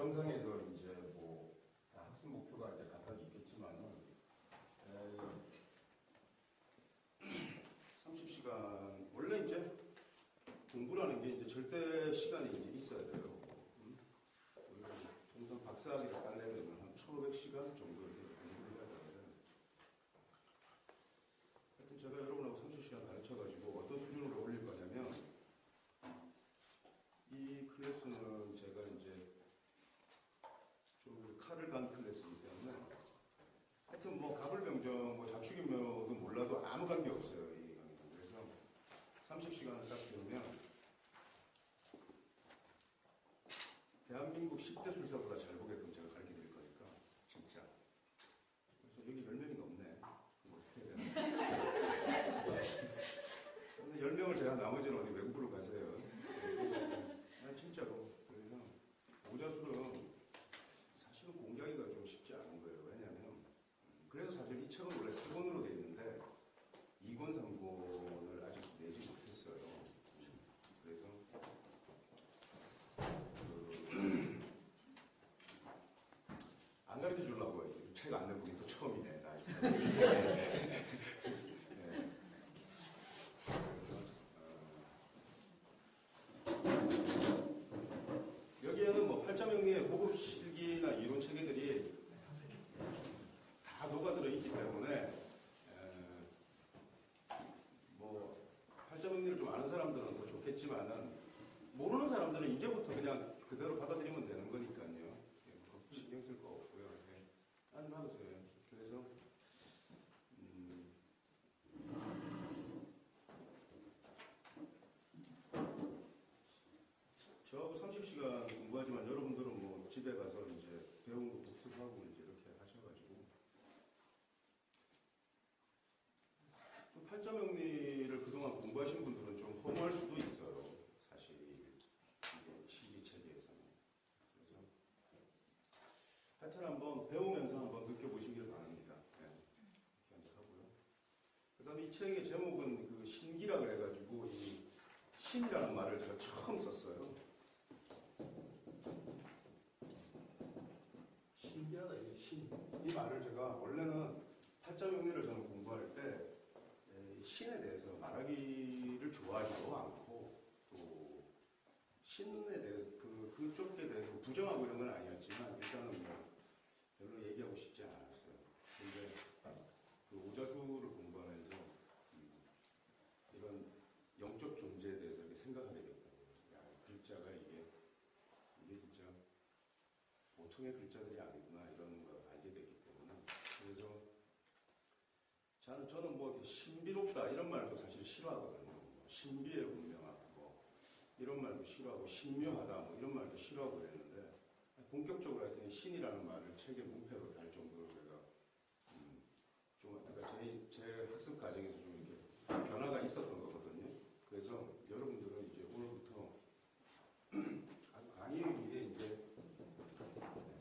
정상에서 이제 뭐 다 학습 목표가 이제 각각 있겠지만은 30시간 원래 이제 공부라는 게 이제 절대 시간이 이제 있어야 돼요. 통상 박사학위를 따려면 한 1,500시간 정도 공부를 해야 되는데, 하여튼 제가 여러분하고 30시간 가르쳐가지고 어떤 수준으로 올릴 거냐면, 이 클래스는 제가 이제 좀 칼을 간 클래스이기 때문에, 하여튼 뭐 가불병정, 뭐 자축인묘도 몰라도 아무 관계 없어요, 이 강의는. 그래서 30시간을 딱 들으면 대한민국 10대 술사보다 잘 보게끔 제가 가르쳐 드릴 거니까, 진짜. 그래서 여기 10명이 넘네. 어떻게 해야 되나. 10명을 제가 나머지는 어디 외국으로 가세요. 진짜로. 그래서 오자술은 사실은 공개하기가 좀 쉽지 않은 거예요. 왜냐하면, 그래서 사실 이 책은 원래 3권으로 되어 있는데, 2권, 3권을 아직 내지 못했어요. 그래서, 안 가르쳐 주려고 책 안 내보기 또 처음이네. 나. 네. 여기에는 뭐 팔자명리의 고급 실기나 이론 체계들이 다 녹아들어 있기 때문에 뭐 팔자명리를 좀 아는 사람들은 더 좋겠지만은 모르는 사람들은 이제부터 그냥 그대로 받아들이면 되는 거니까요. 신경 쓸 거 없고요. 안 놔두세요. 그래서 저하고 30시간 공부하지만 여러분들은 뭐 집에 가서 이제 배운 거 복습하고 이제 이렇게 하셔가지고 좀 팔자명리를 그동안 공부하신 분들은 좀 허무할 수도 있어요. 사실 이게 시기체계에서는. 그래서 하여튼 한번 배우면서 한번 느껴보시기를 바랍니다. 네. 이렇게 한번 하고요. 그 다음에 이 책의 제목은 그 신기라 그래가지고 이 신이라는 말을 제가 처음 썼어요. 신기하다, 이게 신. 이 말을 제가 원래는 팔자명리를 저는 공부할 때 신에 대해서 말하기를 좋아하지도 않고 또 신에 대해서 그쪽에 대해서 부정하고 이런 건 아니었지만 일단은 뭐 별로 얘기하고 싶지 않았어요. 근데 그 오자수를 공부하면서 이런 영적 존재에 대해서 이렇게 생각하게 됐다고요. 야, 글자가 이게 진짜 보통의 글자들이 아니구나 이런 걸 알게 됐기 때문에. 그래서 저는 뭐 신비롭다 이런 말도 사실 싫어하거든요. 신비에 운명하고 뭐 이런 말도 싫어하고 신묘하다 뭐 이런 말도 싫어하고 그랬는데 본격적으로 하여튼 신이라는 말을 책의 문패로 달 정도로 제가 좀 그러니까 제 학습 과정에서 좀 이렇게 변화가 있었던 거거든요. 그래서 여러분들은 이제 오늘부터 강의 위에 이제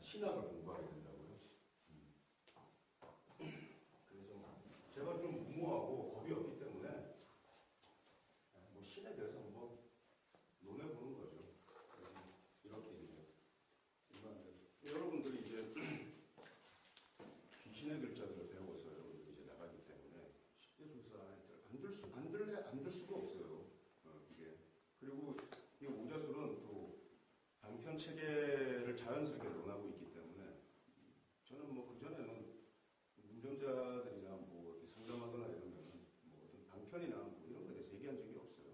신학을 공부하게 된다고요. 그래서 제가 좀 무모하고 겁이 없기 때문에 뭐 신에 대해서 한번 논해보는 거죠. 그래서 이렇게 이제 여러분들이 이제 귀신의 글자들을 배워서 여러분들이 이제 나가기 때문에 쉽게 술사 안 들 수가 없어요. 이게. 그리고 이 오자술은 또 방편 체계를 자연스럽게 논하고 있기 때문에 저는 뭐 그전에는 운전자들이나 뭐 이렇게 상담하거나 이러면 뭐 어떤 방편이나 뭐 이런 거에 대해서 얘기한 적이 없어요.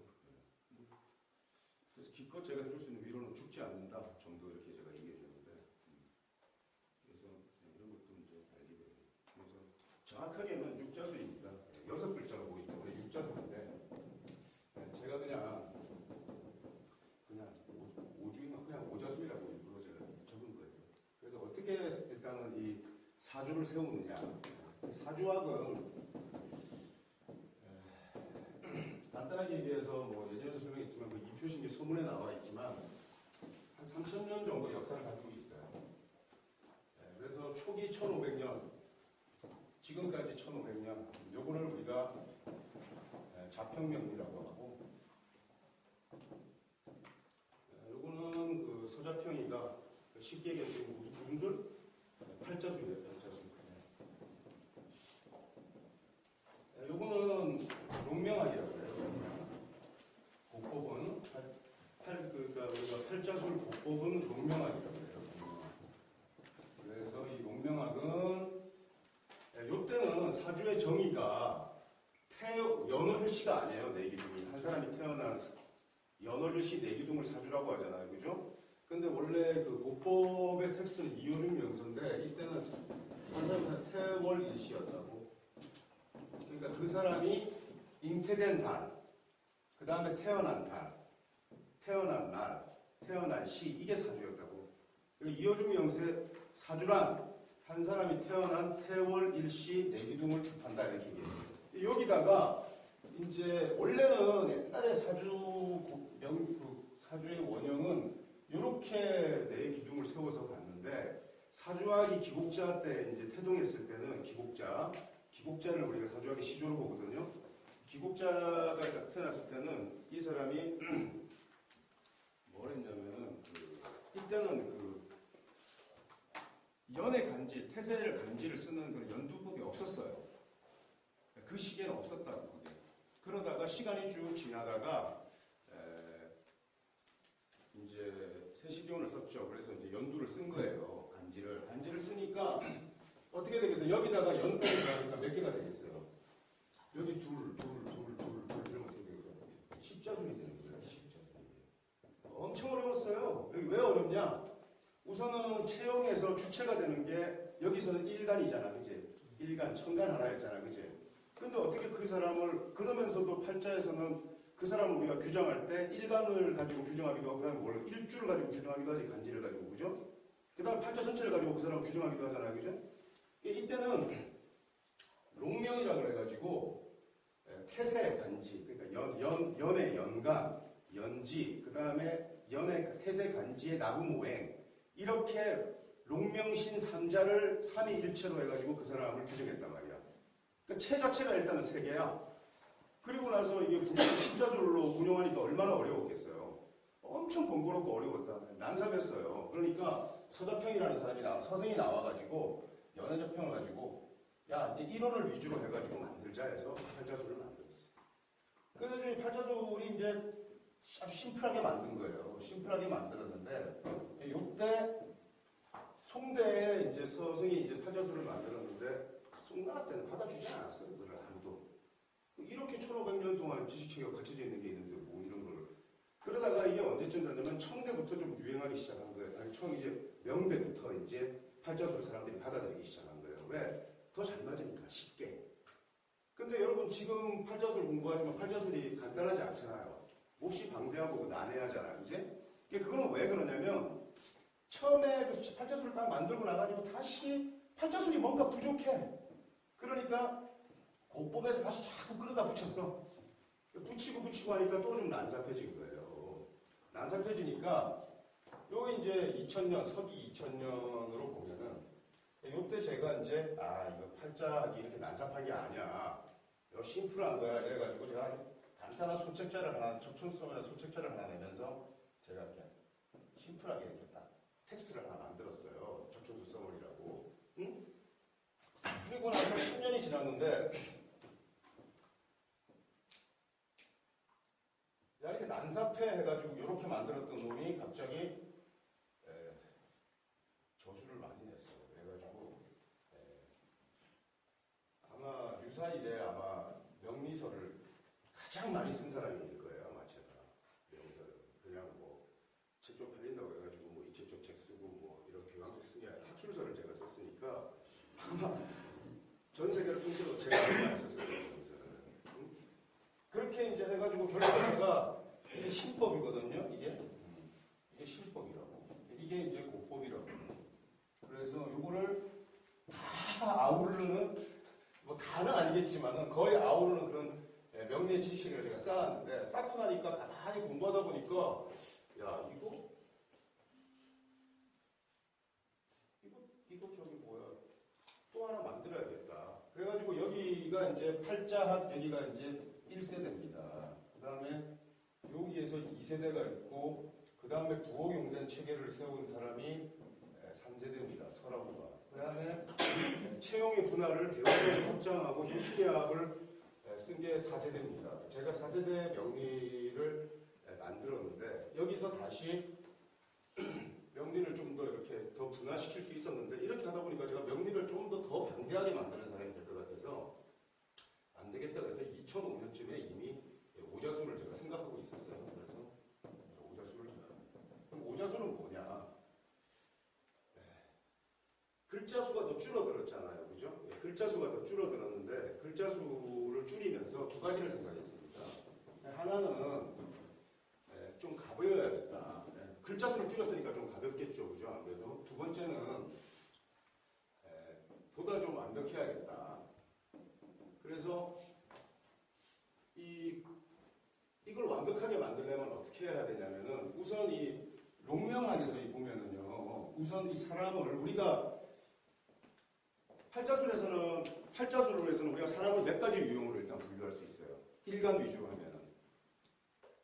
그래서 기껏 제가 해줄 수 있는 위로는 죽지 않는다 정도 이렇게 제가 얘기해 주는데 그래서 이런 것도 이제 알리고요. 그래서 정확하게는 육자술입니다. 6글자가 보이기 때문에 육자술인데 제가 그냥 오주인은 그냥 오자술이라고 일부러 제가 적은 거예요. 그래서 어떻게 일단은 이 사주를 세우느냐. 사주학은 간단하게 얘기해서 뭐 예전에도 설명했지만 그 이표신기 소문에 나와 있지만 한 3,000년 정도 역사를 가지고 있어요. 그래서 초기 1,500년, 지금까지 1,500년, 요거를 우리가 자평명리라고 하고, 요거는 그 서자평이가 쉽게 얘기하면 무슨 술? 팔자술이에요. 팔자술. 요거는 용명학이라고 해요. 고법은 그러니까 우리가 팔자술 고법은 용명학이라고 해요. 그래서 이 용명학은 요때는 사주의 정의가 연월일시가 아니에요. 내기둥이 한 사람이 태어난 연월일시 내기둥을 사주라고 하잖아요, 그죠? 근데 원래 그 고법의 텍스트는 이호중 명서인데 이때는 한 사람이 태월일시였다고. 그러니까 그 사람이 잉태된 달, 그 다음에 태어난 달, 태어난 날, 태어난 시 이게 사주였다고. 그러니까 이호중 명세 사주란 한 사람이 태어난 태월일시 내기둥을 뜻한다 이렇게 얘기했어요. 여기다가 이제 원래는 옛날에 사주의 원형은 이렇게 네 기둥을 세워서 봤는데 사주학이 기복자 때 이제 태동했을 때는 기복자를 우리가 사주학의 시조로 보거든요. 기복자가 태어났을 때는 이 사람이 뭘 했냐면은 이때는 연의 간지, 태세를 간지를 쓰는 그 연두법이 없었어요. 그 시기에는 없었다고 그게. 그러다가 시간이 쭉 지나다가 이제 세시경을 썼죠. 그래서 이제 연두를 쓴 거예요. 간지를 쓰니까 어떻게 되겠어요? 여기다가 연까지 가니까 몇 개가 되겠어요? 여기 둘 이러면 어떻게 되겠어요? 십자술이 되는 거예요. 십자술이. 엄청 어려웠어요. 여기 왜 어렵냐? 우선은 체형에서 주체가 되는 게 여기서는 일간이잖아, 그지? 일간, 천간 하나였잖아, 그지? 근데 어떻게 그 사람을, 그러면서도 팔자에서는 그 사람을 우리가 규정할 때 일간을 가지고 규정하기도 하고, 그 다음에 뭘 일주를 가지고 규정하기도 하지, 간지를 가지고, 그죠? 그 다음에 팔자 전체를 가지고 그 사람을 규정하기도 하잖아요, 그죠? 이때는 롱명이라고 그래가지고, 태세, 간지, 그러니까 연의 연간, 연지, 그 다음에 연의 태세, 간지의 나부모행, 이렇게 롱명신 삼자를 삼위일체로 해가지고 그 사람을 규정했단 말이야. 그러니까 체 자체가 일단은 세 개야. 그리고 나서 이게 십자술로 운용하니까 얼마나 어려웠겠어요. 엄청 번거롭고 어려웠다. 난삽했어요. 그러니까 서자평이라는 사람이 서생이 나와가지고 연애자평을 가지고 야 이제 이론을 위주로 해가지고 만들자 해서 팔자술을 만들었어요. 그래서 이 팔자술이 이제 아주 심플하게 만든 거예요. 심플하게 만들었는데 이때 송대에 이제 서생이 이제 팔자술을 만들었는데 송나라 때는 받아주지 않았어요. 그걸 아무도. 이렇게 1500년 동안 지식체계가 갖춰져 있는 게 있는데 뭐 이런 걸. 그러다가 이게 언제쯤 됐냐면 청대부터 좀 유행하기 시작한 거예요. 아니 이제 명대부터 이제 팔자술을 사람들이 받아들이기 시작한 거예요. 왜? 더 잘 맞으니까 쉽게. 근데 여러분 지금 팔자술 공부하지만 팔자술이 간단하지 않잖아요. 몹시 방대하고 난해하잖아요. 이제? 그거는 왜 그러냐면 처음에 그 팔자술을 딱 만들고 나가지고 다시 팔자술이 뭔가 부족해. 그러니까 고법에서 다시 자꾸 끌어다 붙였어. 붙이고 하니까 또 좀 난삽해진 거예요. 난삽해지니까 요 이제 2000년, 서기 2000년으로 보면은 요때 제가 이제 이거 팔자하기 이렇게 난삽한 게 아니야. 이거 심플한 거야. 이래가지고 제가 간단한 소책자를 하나, 척촌수험이나 소책자를 하나 내면서 제가 이렇게 심플하게 이렇게 딱 텍스트를 하나 만들었어요. 척촌수험이라고. 응? 그리고 나서 10년이 지났는데 이렇게 난사패 해가지고 이렇게 만들었던 놈이 갑자기 저주를 많이 냈어요. 그래가지고 아마 유사일에 아마 명리서를 가장 많이 쓴 사람일 거예요. 아마 제가 명리서를 그냥 뭐 책 좀 팔린다고 해가지고 뭐 이 책 저 책 쓰고 뭐 이런 교양책 쓰게 아니라 학술서를 제가 썼으니까 아마 전 세계를 통째로 제가 많이 썼을 거예요. 그렇게 이제 해가지고 결과가 이게 신법이거든요. 이게 신법이라고. 이게 이제 고법이라고. 그래서 요거를 다 아우르는 뭐 다는 아니겠지만은 거의 아우르는 그런 명리의 지식을 제가 쌓았는데 쌓고 나니까 가만히 공부하다 보니까 야 이거 저기 뭐야 또 하나 만들어야겠다. 그래가지고 여기가 이제 팔자학 여기가 이제 1세대입니다. 그 다음에 여기에서 2세대가 있고 그 다음에 부호용생 체계를 세운 사람이 3세대입니다. 설하고가. 그 다음에 채용의 분할을 대우를 확장하고 힘추계약을 쓴 게 4세대입니다. 제가 4세대 명리를 만들었는데 여기서 다시 명리를 좀 더 이렇게 더 분화시킬 수 있었는데 이렇게 하다 보니까 제가 명리를 좀 더 방대하게 만드는 사람이 될 것 같아서 안 되겠다 그래서 2005년쯤에 이미 오자수를 제가 생각하고 있었어요. 그래서 오자수를 그럼 오자수는 뭐냐? 글자 수가 더 줄어들었잖아요. 그죠? 글자 수가 더 줄어들었는데 글자 수를 줄이면서 두 가지를 생각했습니다. 하나는 좀 가벼워야겠다. 글자 수를 줄였으니까 좀 가볍겠죠. 그죠? 아무래도. 두 번째는 보다 좀 완벽해야겠다. 그래서 이걸 완벽하게 만들려면 어떻게 해야 되냐면은 우선 이 롱명학에서 보면은요. 우선 이 사람을 우리가 팔자술로 해서는 우리가 사람을 몇 가지 유형으로 일단 분류할 수 있어요. 일간 위주로 하면은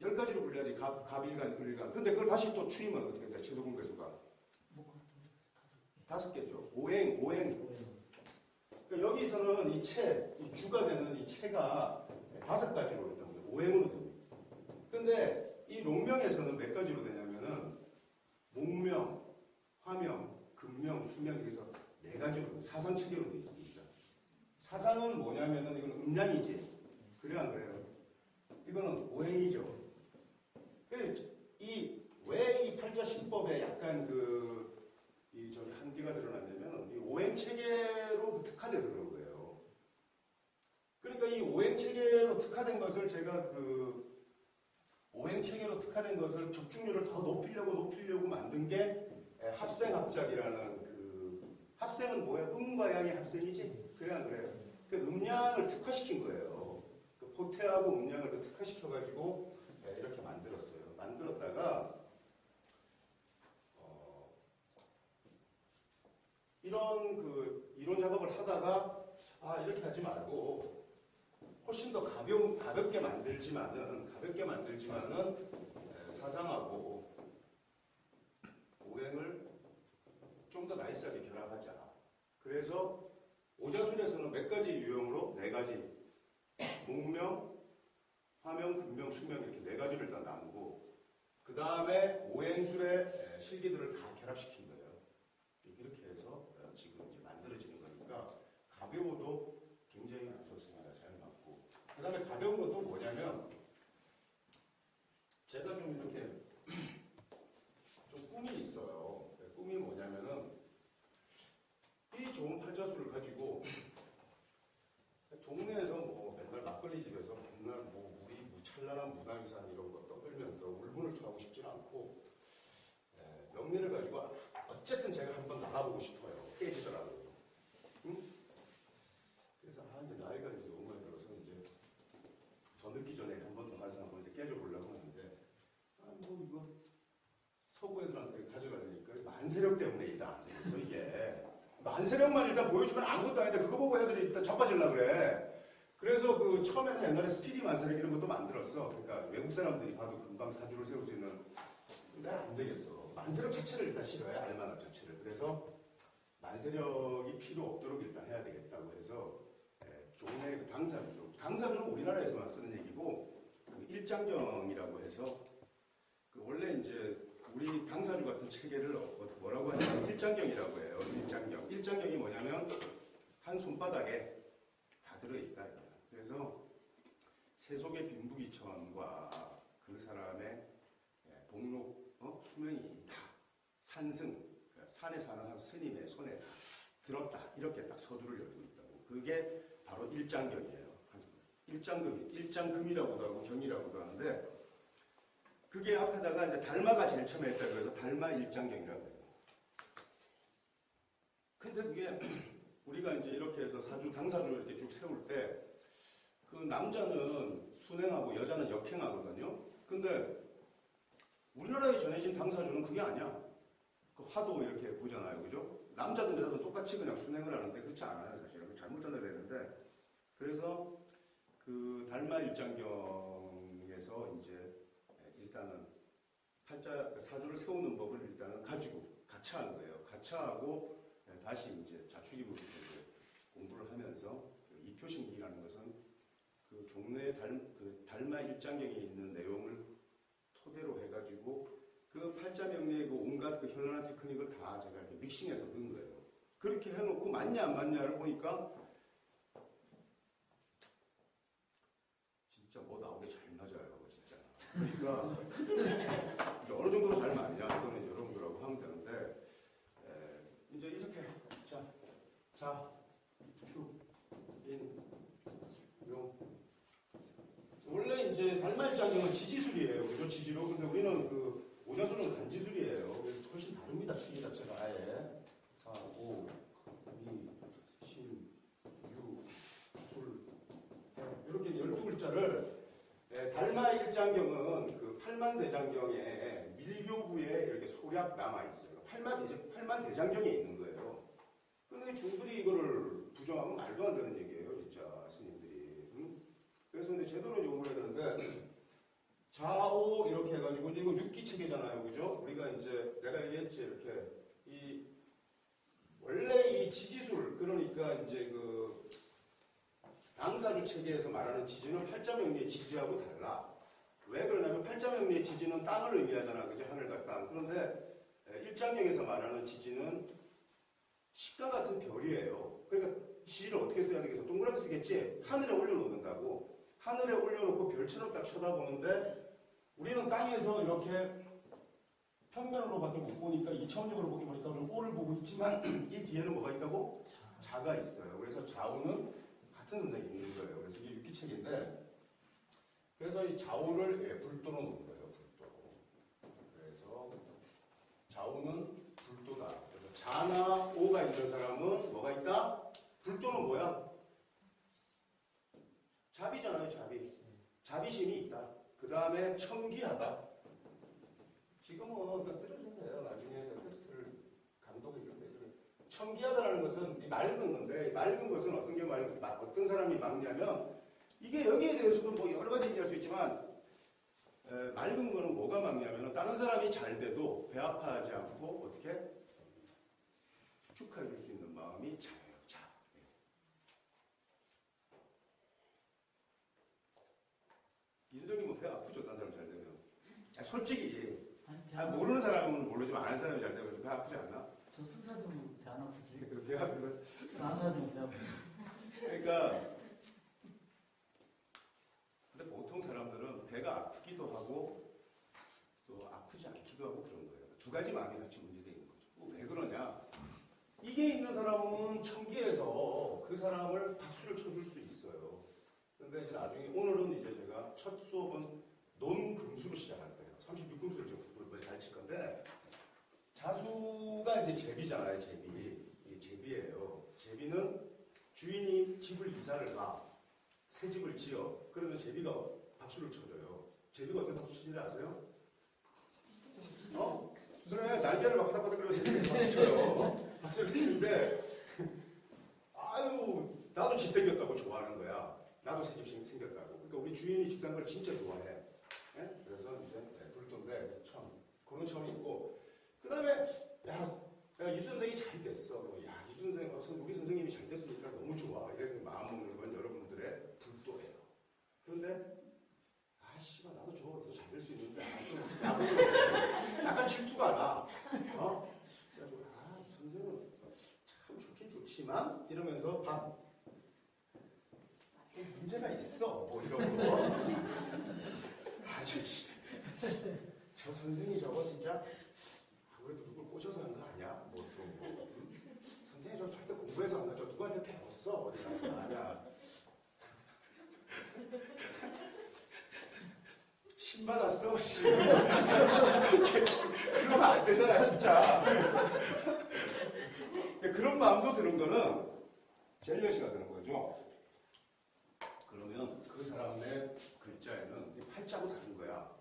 10가지로 분류하지. 갑일간, 을간. 근데 그걸 다시 또 추리면 어떻게 돼요? 최소 공배수가 5개죠. 오행. 그러니까 여기서는 이 주가 되는 이 체가 5가지로 일단 오행으로 됩니다. 근데 이 롱명에서는 몇 가지로 되냐면은 목명, 화명, 금명, 수명 이래서 4가지로 사상 체계로 되어 있습니다. 사상은 뭐냐면은 이건 음량이지. 그래 안 그래요? 이거는 오행이죠. 왜 이 팔자신법에 약간 저기 한계가 드러났냐면 이 오행 체계로 특화돼서 그런 거예요. 그러니까 이 오행 체계로 특화된 것을 제가 오행 체계로 특화된 것을 적중률을 더 높이려고 만든 게 합생합작이라는 합생은 뭐야? 음과 양의 합생이지? 그래 안 그래요? 그 음량을 특화시킨 거예요. 그 포태하고 음량을 더 특화시켜가지고 이렇게 만들었어요. 만들었다가 이런 이론 작업을 하다가 이렇게 하지 말고 훨씬 더 가볍게 만들지만은 사상하고 오행을 좀 더 나이스하게 결합하자. 그래서 오자술에서는 몇 가지 유형으로 4가지 목명, 화명, 금명, 수명 이렇게 4가지를 일단 나누고 그 다음에 오행술의 실기들을 다 결합시킨 거예요. 이렇게 해서 지금 이제 만들어지는 거니까 가벼워도 굉장히 좋습니다. 잘 맞고 그 다음에 가벼운 것도 뭐냐면 제가 좀 이렇게 좀 꿈이 있어요. 꿈이 뭐냐면은 이 좋은 팔자수를 가지고 동네에서 맨날 막걸리 집에서 맨날 우리 찬란한 문화유산 이런 거 떠들면서 울분을 토하고 싶지는 않고 명리를 가지고 어쨌든 제가 한번 나가보고 싶어요. 깨지더라고요. 응? 그래서 이제 나이가 이제 너무 많이 들어서 이제 더 늦기 전에 한 번 더 가서 한번 이제 깨져보려고 하는데 이거 서구 애들한테 가져가려니까 만세력 때문에 일단 안 되겠어 이게. 만세력만 일단 보여주면 아무것도 아닌데 그거 보고 애들이 일단 자빠질라 그래. 그래서 처음에는 옛날에 스피디 만세력 이런 것도 만들었어. 그러니까 외국 사람들이 봐도 금방 사주를 세울 수 있는. 근데 안 되겠어. 만세력 자체를 일단 싫어해. 알만한 자체를. 그래서 만세력이 필요 없도록 일단 해야 되겠다고 해서 종래 당사주는 우리나라에서만 쓰는 얘기고 일장경이라고 해서 원래 이제 우리 당사주 같은 체계를 뭐라고 하냐면 일장경이라고 해요. 일장경이 뭐냐면 한 손바닥에 다 들어있다. 그래서 세속의 빈부귀천과 그 사람의 복록, 수명이 다 산승, 그러니까 산에 사는 한 스님의 손에 다 들었다. 이렇게 딱 서두를 열고 있다고. 그게 바로 일장경이에요. 일장금이라고도 하고 경이라고도 하는데 그게 앞에다가 이제 달마가 제일 처음에 했다고 해서 달마 일장경이라고 해요. 근데 그게 우리가 이제 이렇게 해서 당사주를 이렇게 쭉 세울 때 그 남자는 순행하고 여자는 역행하거든요. 근데 우리나라에 전해진 당사주는 그게 아니야. 그 화도 이렇게 보잖아요. 그죠? 남자든 여자든 똑같이 그냥 순행을 하는데 그렇지 않아요. 사실은. 잘못 전해되는데. 그래서 그 달마 일장경에서 이제 일단은 사주를 세우는 법을 일단은 가지고 가차한 거예요. 가차하고 다시 이제 자축인물로 공부를 하면서 이표식이라는 것은 그 종로의 달마 일장경에 있는 내용을 토대로 해가지고 그 팔자명리의 그 온갖 그 현란한 테크닉을 다 제가 이렇게 믹싱해서 넣은 거예요. 그렇게 해놓고 맞냐 안 맞냐를 보니까 진짜 뭐 나오게 잘 맞아요, 진짜. 그러니까 이제 어느 정도로 잘 맞냐 이거는 여러분들하고 하면 되는데 이제 이렇게 자 축, 인, 용. 원래 이제 달마일장경은 지지술이에요, 그죠? 지지로. 근데 우리는 그 오자술은 간지술이에요. 그래서 훨씬 다릅니다, 치기 자체가 아예. 4, 5, 2, 신, 유, 술, 이렇게 12글자를 달마일장경은 그 팔만대장경에 밀교부에 이렇게 소략 남아있어요. 팔만대장경에 있는 거예요. 근데 중들이 이거를 부정하면 말도 안 되는 얘기예요, 진짜, 스님들이. 그래서 이제 제대로 요구를 해야 되는데, 좌오 이렇게 해가지고, 이제 이거 육기체계잖아요, 그죠? 우리가 이제, 내가 얘기했지, 이렇게. 원래 이 지지술, 그러니까 이제 그, 당사주 체계에서 말하는 지지는 팔자명리의 지지하고 달라. 왜 그러냐면 팔자명리의 지지는 땅을 의미하잖아, 그죠? 하늘과 땅. 그런데 일장경에서 말하는 지지는 식과 같은 별이에요. 그러니까 지지를 어떻게 써야 되겠어? 동그랗게 쓰겠지? 하늘에 올려놓는다고. 하늘에 올려놓고 별처럼 딱 쳐다보는데 우리는 땅에서 이렇게 평면으로밖에 못 보니까 2차원적으로 보니까 우리는 오를 보고 있지만 이 뒤에는 뭐가 있다고? 자가 있어요. 그래서 좌우는 같은 선상에 있는 거예요. 그래서 이게 육기책인데 그래서 이 좌우를 불도로 놓은 거예요. 불도. 그래서 좌우는 불도다. 그래서 자나 오가 있는 사람은 뭐가 있다? 불도는 뭐야? 자비잖아요. 자비. 자비심이 있다. 그 다음에 청기하다. 지금은 들으신 거예요. 나중에 텍스트를 감독해 줄 때. 청기하다라는 것은 맑은 건데, 맑은 것은 어떤 게 어떤 사람이 막냐면, 이게 여기에 대해서도 뭐 여러 가지 얘기할 수 있지만, 맑은 거는 뭐가 막냐면, 다른 사람이 잘 돼도 배 아파하지 않고, 어떻게? 축하해 줄 수 있는 마음이 자유롭자. 인성이 배 아프죠, 다른 사람 잘 되면. 솔직히. 모르는 사람은 모르지만 아는 사람이 잘 되면 배 아프지 않나? 저 승사좀 배 안 아프지? 배 아프면? 승사좀 배 아프지? 그러니까 근데 보통 사람들은 배가 아프기도 하고 또 아프지 않기도 하고 그런 거예요. 두 가지 마음이 같이 문제되어 있는 거죠. 왜 그러냐? 이게 있는 사람은 청기에서 그 사람을 박수를 쳐줄 수 있어요. 근데 이제 나중에 오늘은 이제 제가 첫 수업은 논금수로 시작할 거예요. 36금수를 좀 잘 칠 건데 자수가 이제 제비잖아요. 제비. 이게 제비예요. 제비는 주인이 집을 이사를 가. 새 집을 지어. 그러면 제비가 박수를 쳐줘요. 제비가 어떻게 박수 치는지 아세요? 그래. 날개를 막 바닥바닥 그려서 제비가 박수 쳐요. 박수를 치는데 아유 나도 집 생겼다고 좋아하는 거야. 나도 새 집 생겼다고. 그러니까 우리 주인이 집 산 걸 진짜 좋아해. 네? 그래서 이제 불도인데 참 그런 점이 있고 그 다음에 야, 이 선생이 잘 됐어. 야, 이 선생, 우리 선생님이 잘 됐으니까 너무 좋아. 이렇게 마음 먹는 건 여러분들의 불도예요. 그런데 씨발 나도 저거라도 잘 될 수 있는데 좀 약간 질투가 나. 그래가지고 선생은 참 좋긴 좋지만 이러면서 좀 문제가 있어. 뭐 이런 거. 저 선생이 저거 진짜 아무래도 누굴 꼬셔서 한 거 아니야? 선생이 저 절대 공부해서 한 거, 저 누구한테 배웠어? 어디 가서 아냐? 신 받았어? 그러면 안 되잖아, 진짜. 그런 마음도 드는 거는 젤러시가 되는 거죠. 그러면 그 사람의 글자에는 팔자고 다른 거야.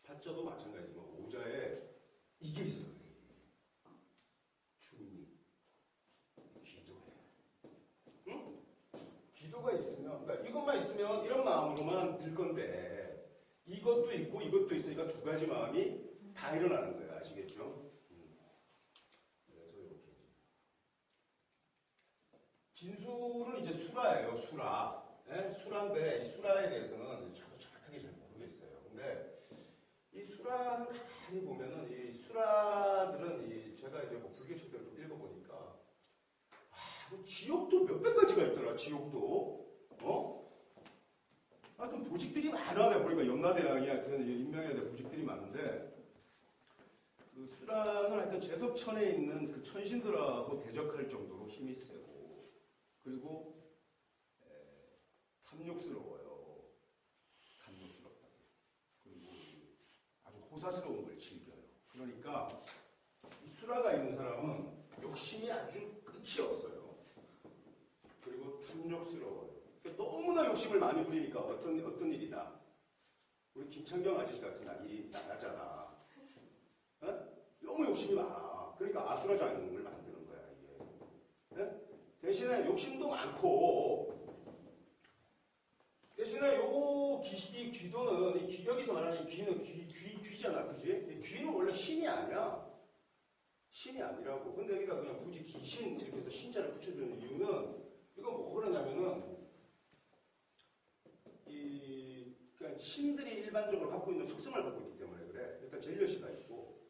팔자도 마찬가지지만 오자에 이게 있어요. 중리, 기도해. 응? 기도가 있으면, 그러니까 이것만 있으면 이런 마음으로만 들 건데 이것도 있고 이것도 있으니까 두 가지 마음이 다 일어나는 거야. 아시겠죠? 진술은 이제 수라예요, 수라. 예? 수라인데, 이 수라에 대해서는 저도 정확하게 잘 모르겠어요. 근데, 이 수라는 가만히 보면은, 이 수라들은, 제가 이제 뭐 불교책들을 좀 읽어보니까, 뭐 지옥도 몇백 가지가 있더라, 지옥도. 하여튼 보직들이 많아. 내가 보니까 염라대왕이 하여튼 임명해야 될 보직들이 많은데, 그 수라는 하여튼 제석천에 있는 그 천신들하고 대적할 정도로 힘이 세고, 그리고 탐욕스러워요. 탐욕스럽다고. 그리고 아주 호사스러운 걸 즐겨요. 그러니까 이 수라가 있는 사람은 욕심이 아주 끝이 없어요. 그리고 탐욕스러워요. 그러니까 너무나 욕심을 많이 부리니까 어떤 일이나 우리 김창경 아저씨 같은 일이 나잖아. 너무 욕심이 많아. 그러니까 아수라장을 만드는 거야 이게. 대신에 욕심도 많고 대신에 이 귀도는 이 여기서 말하는 이 귀는 귀잖아, 그지? 이 귀는 원래 신이 아니야. 신이 아니라고. 근데 여기가 그냥 굳이 귀신 이렇게 해서 신자를 붙여주는 이유는 이건 뭐 그러냐면은 그냥 신들이 일반적으로 갖고 있는 속성을 갖고 있기 때문에 그래. 일단 젤려시가 있고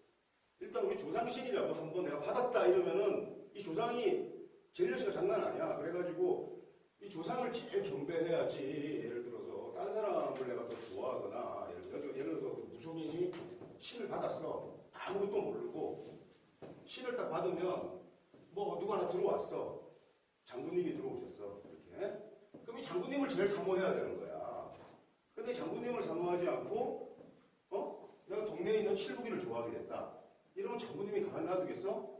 일단 우리 조상신이라고 한번 내가 받았다 이러면은 이 조상이 젤려시가 장난 아니야. 그래가지고 이 조상을 제일 경배해야지. 예를 들어서 딴 사람을 내가 더 좋아하거나 예를 들어서 무속인이 신을 받았어. 아무것도 모르고 신을 딱 받으면 뭐 누가 하나 들어왔어. 장군님이 들어오셨어. 이렇게. 그럼 이 장군님을 제일 사모해야 되는 거야. 근데 장군님을 사모하지 않고 내가 동네에 있는 칠북이를 좋아하게 됐다. 이러면 장군님이 가만 놔두겠어?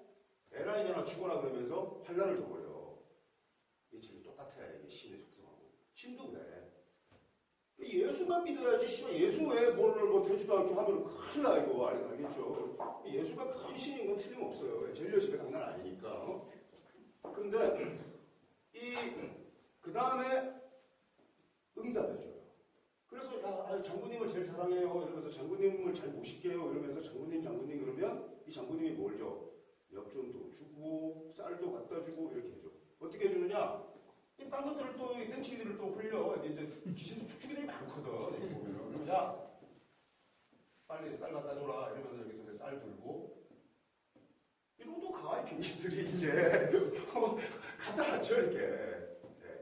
에라이냐나 죽어라 그러면서 환란을 줘버려. 이게 제일 똑같아. 이게 신의 속성하고. 신도 그래. 예수만 믿어야지. 씨발 예수 왜 뭐 되지도 않게 하면 큰일 나 이거 알겠죠? 예수가 큰 신인 건 틀림없어요. 젤려시가 장난 아니니까. 근데 그 다음에 응답해줘요. 그래서 장군님을 제일 사랑해요 이러면서 장군님을 잘 모실게요 이러면서 장군님 그러면 이 장군님이 뭘 줘? 엽전도 주고 쌀도 갖다 주고 이렇게 해줘. 어떻게 해주느냐? 이 딴 것들을 또 땡치기들을 또 흘려. 이제 귀신도 축축이들이 많거든. 여기 보면. 그러면 야 빨리 쌀 갖다 줘라 이러면 여기서 이제 쌀 들고 이러고 또 가. 이 병신들이 이제 갖다 앉혀 이렇게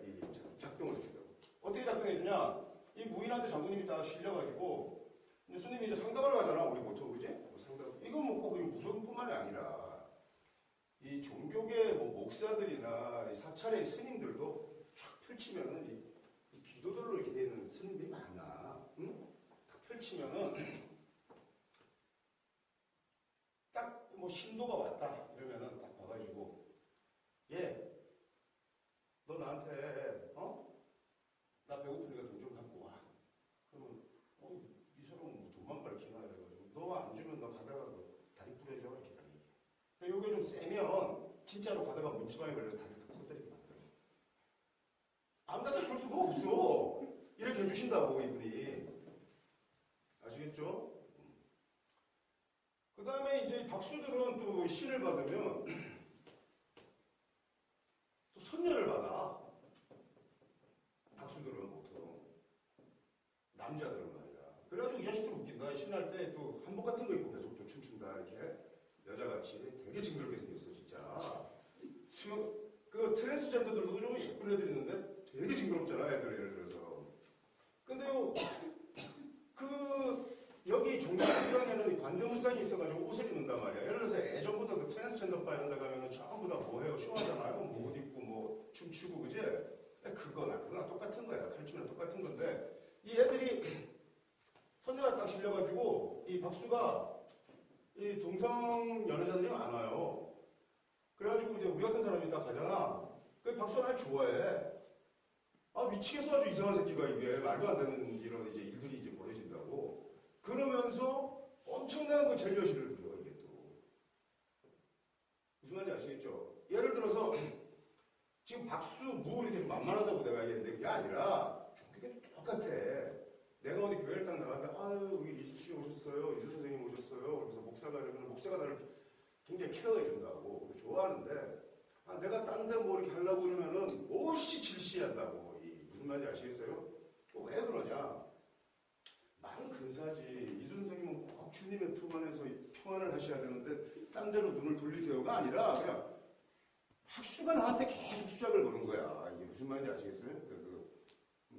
이 작동을 해준다고. 어떻게 작동해주냐? 이 무인한테 장군님이 딱 실려가지고 이제 손님이 이제 상담하러 가잖아. 우리 보통 그지? 상담. 이건 뭐 꼭 무속뿐만이 아니라 이 종교계 뭐 목사들이나 이 사찰의 스님들도 쫙 펼치면은 이 기도들로 이렇게 되는 스님들이 많아. 응? 딱 펼치면은 딱 뭐 신도가 왔다 이러면은 딱 봐가지고 너 나한테 나 배고프니까 돈 좀 갖고 와. 그러면 이 사람은 뭐 돈만 밝히나 이래가지고 너 안 주면 너 가다가 너 다리 부러져 이렇게 다 얘기해. 그러니까 요게 좀 세면 진짜로 가다가 문지방에 걸려서 다리를 다 부러뜨리게 만들어. 안 갖다 줄 수가 없어. 이렇게 해주신다고 이분이. 아시겠죠? 그 다음에 이제 박수들은 또 신을 받으면 또 선녀를 받아. 박수들은 보통 남자들은 말이야. 그래가지고 이 자식들 웃긴다. 신날 때 또 한복 같은 거 입고 계속 또 춤춘다 이렇게 여자같이 되게 징그럽게 생겼어 진짜. 그 트랜스젠더들도 좀 예쁜 애들 있는데 되게 징그럽잖아 애들 예를 들어서. 근데요 여기 종교물상에는 관대물상이 있어가지고 옷을 입는단 말이야. 예를 들어서 예전부터 그 트랜스젠더 바 이런 데 가면은 전부 다 뭐해요? 쇼하잖아요. 뭐 옷 입고 뭐 춤추고 그지? 그거나 똑같은 거야. 칼춤이랑 똑같은 건데 이 애들이 선녀가 딱 실려가지고 이 박수가 이 동성 연애자들이 많아요. 그래가지고 이제 우리 같은 사람이 딱 가잖아. 그 박수가 날 좋아해. 미치겠어 아주 이상한 새끼가 이게 말도 안 되는 이런 이제 일들이 이제 벌어진다고. 그러면서 엄청난 그 젤려시를 부려 이게 또. 무슨 말인지 아시겠죠? 예를 들어서 지금 박수, 무 이렇게 만만하다고 내가 얘기했는데 그게 아니라 종교계도 똑같아. 내가 어디 교회를 딱 나갔는데 우리 이수 씨 오셨어요. 이수 선생님 오셨어요. 그래서 목사가 이러면 목사가 나를 굉장히 케어해 준다고 좋아하는데 아, 내가 딴 데 뭐 이렇게 하려고 그러면은 몹시 질시한다고. 무슨 말인지 아시겠어요? 왜 그러냐? 많은 근사지. 이 선생님은 꼭 주님의 품 안에서 평안을 하셔야 되는데 딴 데로 눈을 돌리세요가 아니라 그냥 학수가 나한테 계속 수작을 거는 거야. 이게 무슨 말인지 아시겠어요?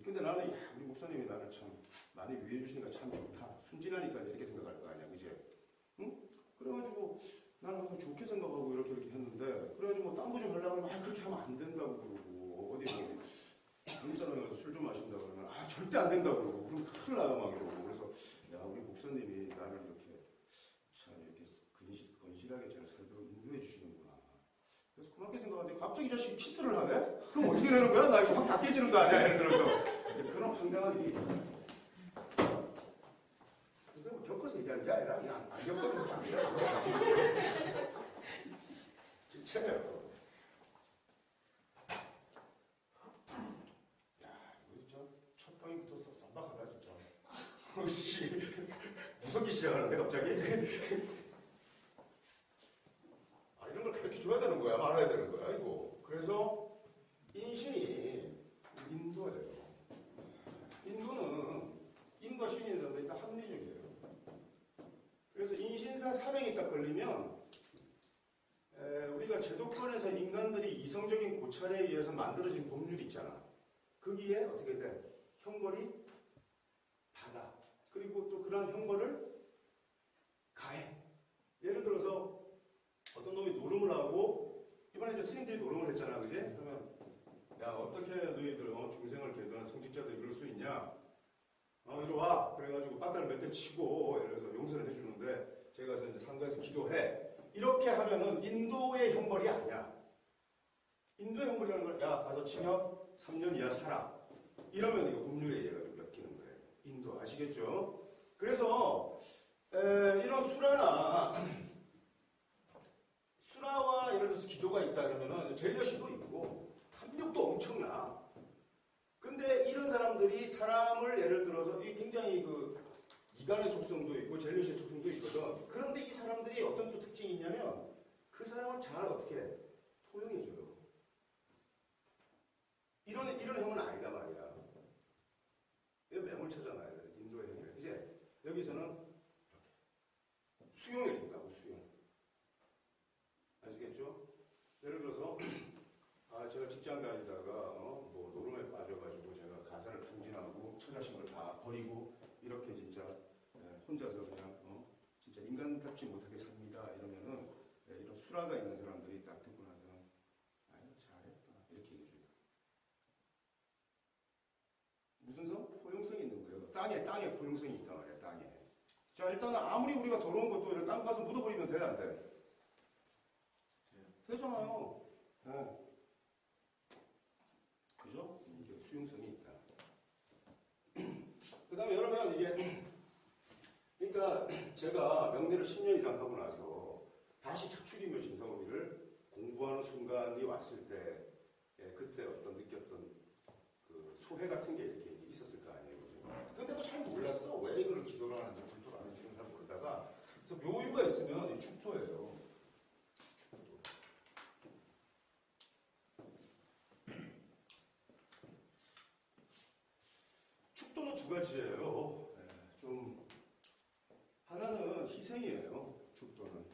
근데 나는 야, 우리 목사님이 나를 참 많이 위해 주시니까 참 좋다. 순진하니까 이렇게 생각할 거 아니야, 그지? 응? 그래가지고 나는 항상 좋게 생각하고 이렇게 했는데 그래가지고 뭐 딴 거 좀 하려고 하면 그렇게 하면 안 된다고 그러고 어디 뭐 한사람에 가서 술 좀 마신다 그러면 절대 안 된다고 그러고 그럼 큰일 나요 막 이러고 그래서 야 우리 목사님이 나를 이렇게 참 이렇게 건실하게 잘 살도록 인도해 주시는구나. 그래서 고맙게 생각하는데 갑자기 이 자식이 키스를 하네? 그럼 어떻게 되는 거야? 나 이거 확 다 깨지는 거 아니야? 예를 들어서 그런 황당한 일이 있어요. 그래서 뭐 겪어서 얘기하는 게 아니라 그냥 안 겪어도 답이야. 진짜예요. 첫 방이 붙었어. 쌈박하다 진짜. 씨 무섭기 시작하는데 갑자기. 이런 걸 가르쳐 줘야 되는 거야, 말아야 되는 거야 이거. 그래서 인신이 인도예요. 인도는 인과 신이 다 합리적이에요. 그래서 인신사 사명이 딱 걸리면 우리가 제도권에서 인간들이 이성적인 고찰에 의해서 만들어진 법률이 있잖아. 거기에 어떻게 돼? 형벌이 받아. 그리고 또 그런 형벌을 가해. 예를 들어서 어떤 놈이 노름을 하고 이번에 이제 스님들이 노름을 했잖아, 그지? 그러면 야 어떻게 너희들 중생을 계도한 성직자들이 그럴 수 있냐? 이리 와. 그래가지고 빠따를 몇 대 치고 예를 들어서 용서를 해주는데 제가 가서 이제 상가에서 기도해. 이렇게 하면은 인도의 형벌이 아니야. 인도의 형벌이라는 걸 야 가서 징역 3년 이하 살아. 이러면 이거 법률에 의해 가지고 엮이는 거예요. 인도 아시겠죠? 그래서 이런 수라와 예를 들어서 기도가 있다 그러면은 젤려시도 있고 탐욕도 엄청나. 근데 이런 사람들이 사람을 예를 들어서 이 굉장히 이간의 속성도 있고 젤려시의 속성도 있거든. 그런데 이 사람들이 어떤 또 특징이 있냐면 그 사람을 잘 어떻게 포용해줘요. 이런 형은 아니다 말이야. 이거 매몰차잖아요. 그래서 인도의 형이래. 이제 여기서는 이렇게 수용해준다고 수용. 아시겠죠? 예를 들어서 제가 직장 다니다가 뭐 노름에 빠져가지고 제가 가사를 탕진하고 처자식을 다 버리고 이렇게 진짜 혼자서 그냥 진짜 인간답지 못하게 삽니다. 이러면은 이런 수라가 있는 사람들이 딱 듣고 나서는 아유 잘했다 이렇게 얘기해줘요. 무슨 성? 포용성이 있는 거예요. 땅에 포용성이 있단 말이야. 땅에. 자 일단은 아무리 우리가 더러운 것도 이런 땅 가서 묻어버리면 돼 안 돼? 되잖아요. 네. 그죠? 이게 수용성이 있다. 그 다음에 여러분 이게 그러니까 제가 명리를 10년 이상 하고 나서 다시 착축인묘 진성의를 공부하는 순간이 왔을 때 그때 어떤 느꼈던 그 소회 같은 게 이렇게 있었을 거 아니에요. 근데도 잘 몰랐어. 왜 이걸 기도를 하는지 불도를 하는지는 잘 모르다가 그래서 묘유가 있으면 이 축토예요. 축도는 두 가지예요. 좀 하나는 희생이에요. 축도는.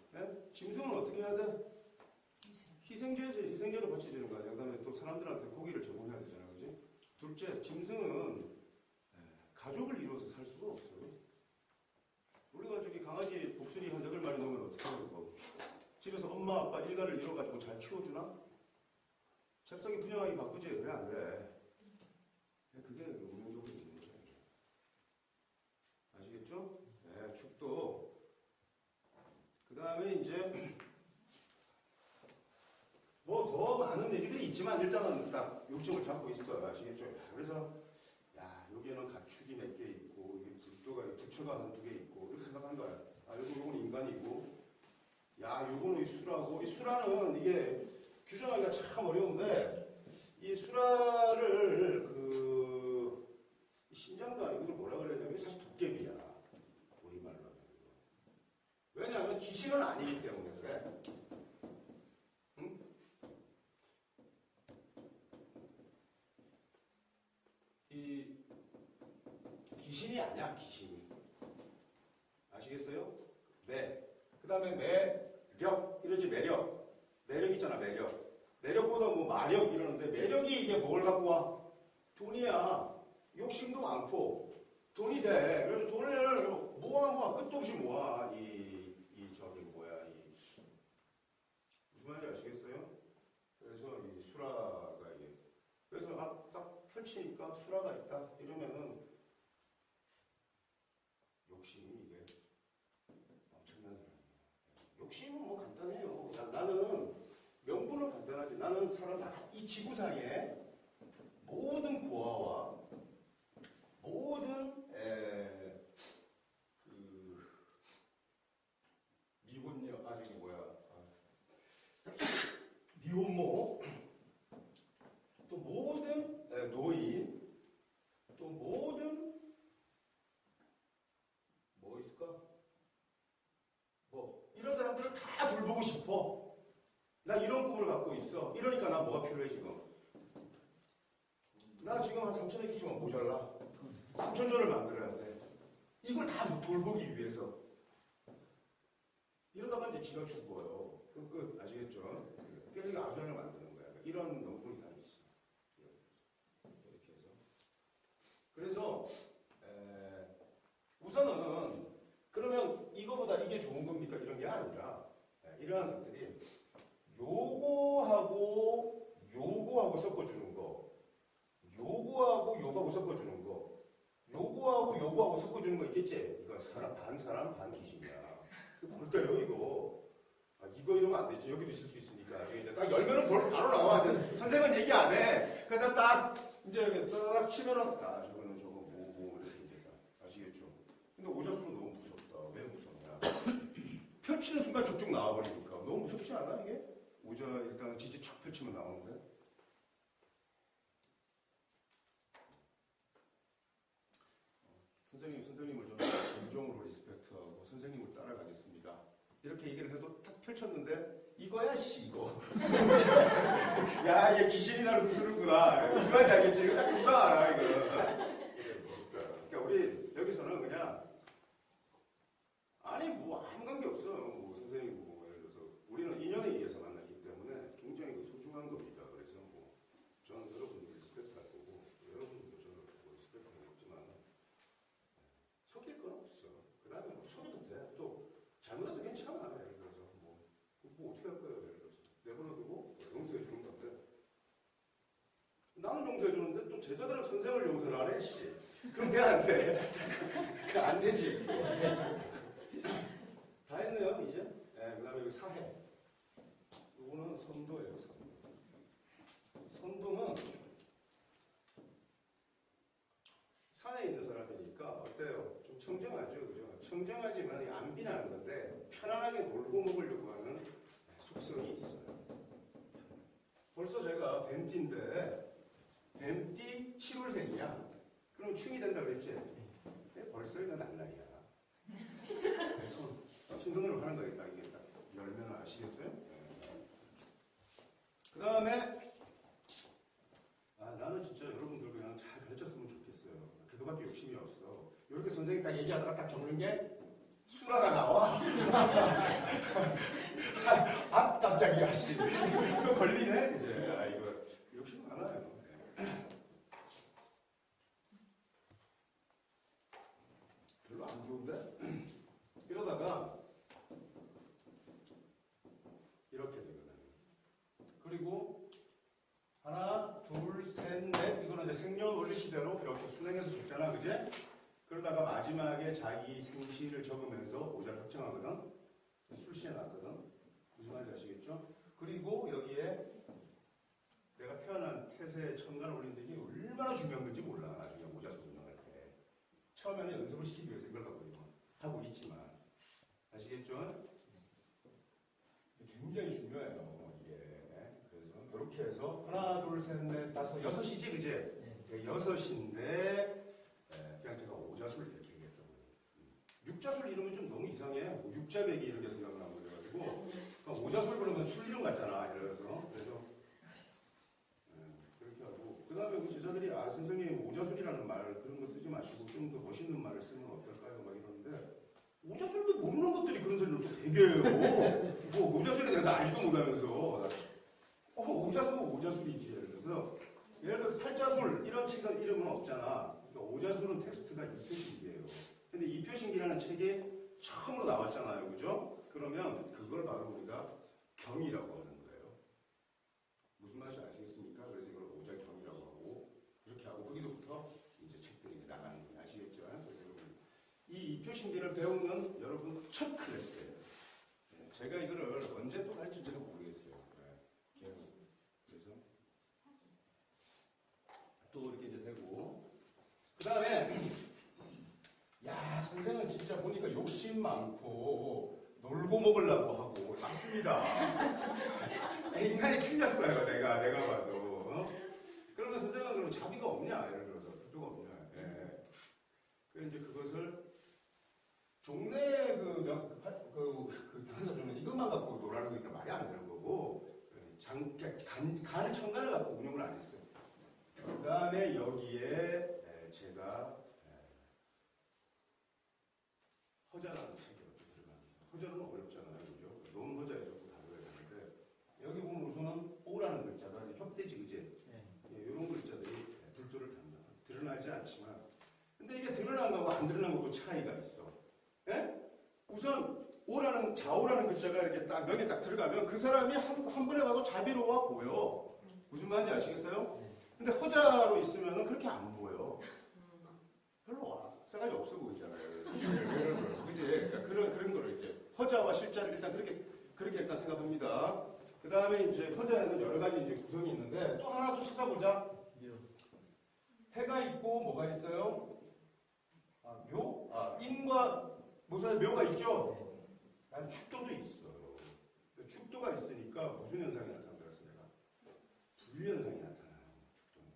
짐승은 어떻게 해야 돼? 희생제로 바쳐주는 거 아니야. 그 다음에 또 사람들한테 고기를 제공해야 되잖아, 그지? 둘째, 짐승은 가족을 이루어서 살 수가 없어요. 우리가 저기 강아지 독수리 한 8마리 놓으면 어떻게 하고 집에서 엄마 아빠 일가를 이뤄가지고 잘 키워주나? 잽싸게 분양하기 바쁘지? 그래 안 돼. 그게 운명적으로 있는 거예요. 아시겠죠? 축도. 그 다음에 이제 뭐 더 많은 얘기들이 있지만 일단은 딱 요점을 잡고 있어. 아시겠죠? 그래서 야 여기에는 가축이 몇 개 있고 불도가 부처가 한 2개 있고 이렇게 생각하는 거야. 요건 인간이고 야 요거는 이 수라고. 이 수라는 이게 규정하기가 참 어려운데 이 수라를 신장도 아니고 이걸 뭐라 그래야 되냐면 사실 도깨비야. 우리말로 하면. 왜냐하면 귀신은 아니기 때문에 그래. 응? 귀신이 아니야, 귀신이. 아시겠어요? 그 다음에 매력. 이러지, 매력. 매력 있잖아, 매력. 매력보다 뭐 마력 이러는데 매력이 이게 뭘 갖고 와? 돈이야. 욕심도 많고 돈이 돼. 그래서 돈을 모아 끝도 없이 모아. 저기 뭐야 무슨 말인지 아시겠어요? 그래서 이 수라가 이게 그래서 딱 펼치니까 수라가 있다 이러면은 욕심이 이게 엄청난 사람이에요. 욕심은 뭐 간단해요. 나는 명분은 간단하지. 나는 이 지구상에 모든 고아와 모든 미혼녀 미혼모 또 모든 노인 또 모든 뭐 있을까? 뭐 이런 사람들을 다 돌보고 싶어. 나 이런 꿈을 갖고 있어. 이러니까 나 뭐가 필요해 지금? 나 지금 한 3천억 있지만 모자라. 3천조를 만들어야 돼. 이걸 다 돌보기 위해서. 이러다가 이제 지가 죽어요. 그럼 끝. 아시겠죠? 그러니까 아주연을 만드는 거야. 이런 명분이 다 있어. 이렇게 해서. 그래서 우선은 그러면 이거보다 이게 좋은 겁니까? 이런 게 아니라 이러한 것들이 요거하고 섞어주는 거, 요거하고 섞어주는 거, 요거하고 섞어주는 거 있겠지? 이건 사람 반 귀신이야. 뭘까요 이거? 이거 이러면 안 되지. 여기도 있을 수 있으니까. 이제 딱 열면은 바로 나와. 선생님은 얘기 안 해. 그냥 딱 이제 딱 치면은 저거는 저거 뭐 이렇게 이제 아시겠죠? 근데 오자수는 너무 무섭다. 왜 무섭냐? 펼치는 순간 쭉쭉 나와버리니까 너무 무섭지 않아 이게? 오자 일단 지지 척 펼치면 나오는데. 선생님을 좀 진정으로 리스펙트하고 선생님을 따라가겠습니다. 이렇게 얘기를 해도 탁 펼쳤는데 이거야 씨 이거. 야 이게 귀신이 나를 흔드는구나. 무슨 말인지 알겠지? 이거 딱 금방 알아 이거. 그러니까 우리 여기서는 그냥 아니 뭐 아무 관계 없어. 뭐 선생님 뭐 예를 들어서 우리는 인연에 의해서 만났기 때문에 굉장히 소중한 겁니다. 그래서 뭐 저는 여러분들 리스펙트할 거고 여러분들도 저를 리스펙트하겠지만 속일 건 없어. 그 다음에 뭐 속여도 돼. 또 잘못해도 괜찮아. 예를 들어서 뭐 어떻게 할 거예요? 예를 들어서 내버려두고 용서해 주는 건데 나는 용서해 주는데 또 제자들은 선생을 용서를 안 해. 씨. 그럼 돼 안 돼? 안 되지. 다 했네요 이제. 그 다음에 여기 사해. 이거는 선도예요. 선도는 산에 있는 사람이니까 어때요? 좀 청정하죠, 그죠? 청정하지만 안 비나는 건데 편안하게 놀고 먹으려고 하는 속성이 있어요. 벌써 제가 뱀띠인데 뱀띠 7월생이야. 그럼 충이 된다고 했지? 벌써 이거 날라리야. 신선으로 하는 거겠다. 이게 딱 열면 아시겠어요? 그 다음에 나는 진짜 여러분들 그냥 잘 가르쳤으면 좋겠어요. 그거밖에 욕심이 없어. 이렇게 선생님 딱 얘기하다가 딱 적는 게 수라가 나와. 깜짝이야 씨. 또 걸리네 이제. 이거 욕심 많아요. 별로 안 좋은데? 이러다가 이렇게 되거든요. 그리고 하나, 둘, 셋, 넷. 이거는 이제 생년월일 시대로 이렇게 순행해서 적잖아, 그지? 그러다가 마지막에 자기 생시를 적으면서 오자를 확정하거든. 술시에 놨거든. 무슨 말인지 아시겠죠? 그리고 여기에 내가 태어난 태세에 천간을 올린 데 이게 얼마나 중요한 건지 몰라. 나중에 오자수 운영할 때. 처음에는 연습을 시키기 위해서 이걸 하고 있지만 아시겠죠? 굉장히 중요해요. 이렇게 해서 하나, 둘, 셋, 넷, 다섯, 여섯이지, 그지? 네. 여섯인데 그냥 제가 오자술 이렇게 얘기했던 거예요. 육자술 이름은 좀 너무 이상해. 육자배기 이렇게 생각나고 그래가지고 오자술 그러면 술 이름 같잖아. 이래서 그래서 그렇게 하고 그 다음에 제자들이 아 선생님 오자술이라는 말 그런 거 쓰지 마시고 좀 더 멋있는 말을 쓰면 어떨까요? 막 이러는데 오자술도 모르는 것들이 그런 소리를 또 되게 해요. 뭐 오자술에 대해서 알지도 못하면서 오자술이지. 그래서 예를 들어서 팔자술 이런 책 이름은 없잖아. 그러니까 오자술은 텍스트가 이표신기예요. 근데 이표신기라는 책에 처음으로 나왔잖아요. 그죠? 그러면 그걸 바로 우리가 경이라고 하는 거예요. 무슨 말인지 아시겠습니까? 그래서 이걸 오자경이라고 하고 이렇게 하고 거기서부터 이제 책들이 이제 나가는 거예요. 아시겠죠? 그래서 이 이표신기를 배우는 여러분 첫 클래스예요. 제가 이거를 언제 또 할지 제가 모르겠어요. 그래서 또 이렇게 이제 되고 그 다음에 야 선생은 진짜 보니까 욕심 많고 놀고 먹으려고 하고 맞습니다. 인간이 틀렸어요. 내가 봐도 그러면 선생은 그럼 자비가 없냐 예를 들어서 필요가 없냐. 그래서 이제 그것을 종래 당사자는 이것만 갖고 놀라는 거니까 말이 안 되는 거고 간 청간을 갖고 운영을 안 했어요. 그 다음에 여기에 제가 허자라는 책이 이렇게 들어갑니다. 허자는 어렵잖아요. 그죠? 논허자에서도 다뤄야 되는데 여기 보면 우선은 오라는 글자가 협대지그제 이런 글자들이 불도를 드러나지 않지만 근데 이게 드러난 거고 안 드러난 거고 차이가 있어. 예? 우선 오라는 자오라는 글자가 이렇게 딱 명에 딱 들어가면 그 사람이 한 번에 봐도 자비로워 보여. 무슨 말인지 아시겠어요? 근데 허자로 있으면 그렇게 안 보여. 별로 싸가지 없어 보이잖아요. 그지? 그러니까 그런 거를 이렇게 허자와 실자를 일단 그렇게 일단 생각합니다. 그 다음에 이제 허자에는 여러 가지 이제 구성이 있는데 또 하나 더 찾아보자. 해가 있고 뭐가 있어요? 묘? 인과 모사에 묘가 있죠? 축도도 있어요. 축도가 있으니까 무슨 현상이 나타난다고 했어요? 내가 불현상이 나타나요. 축도는.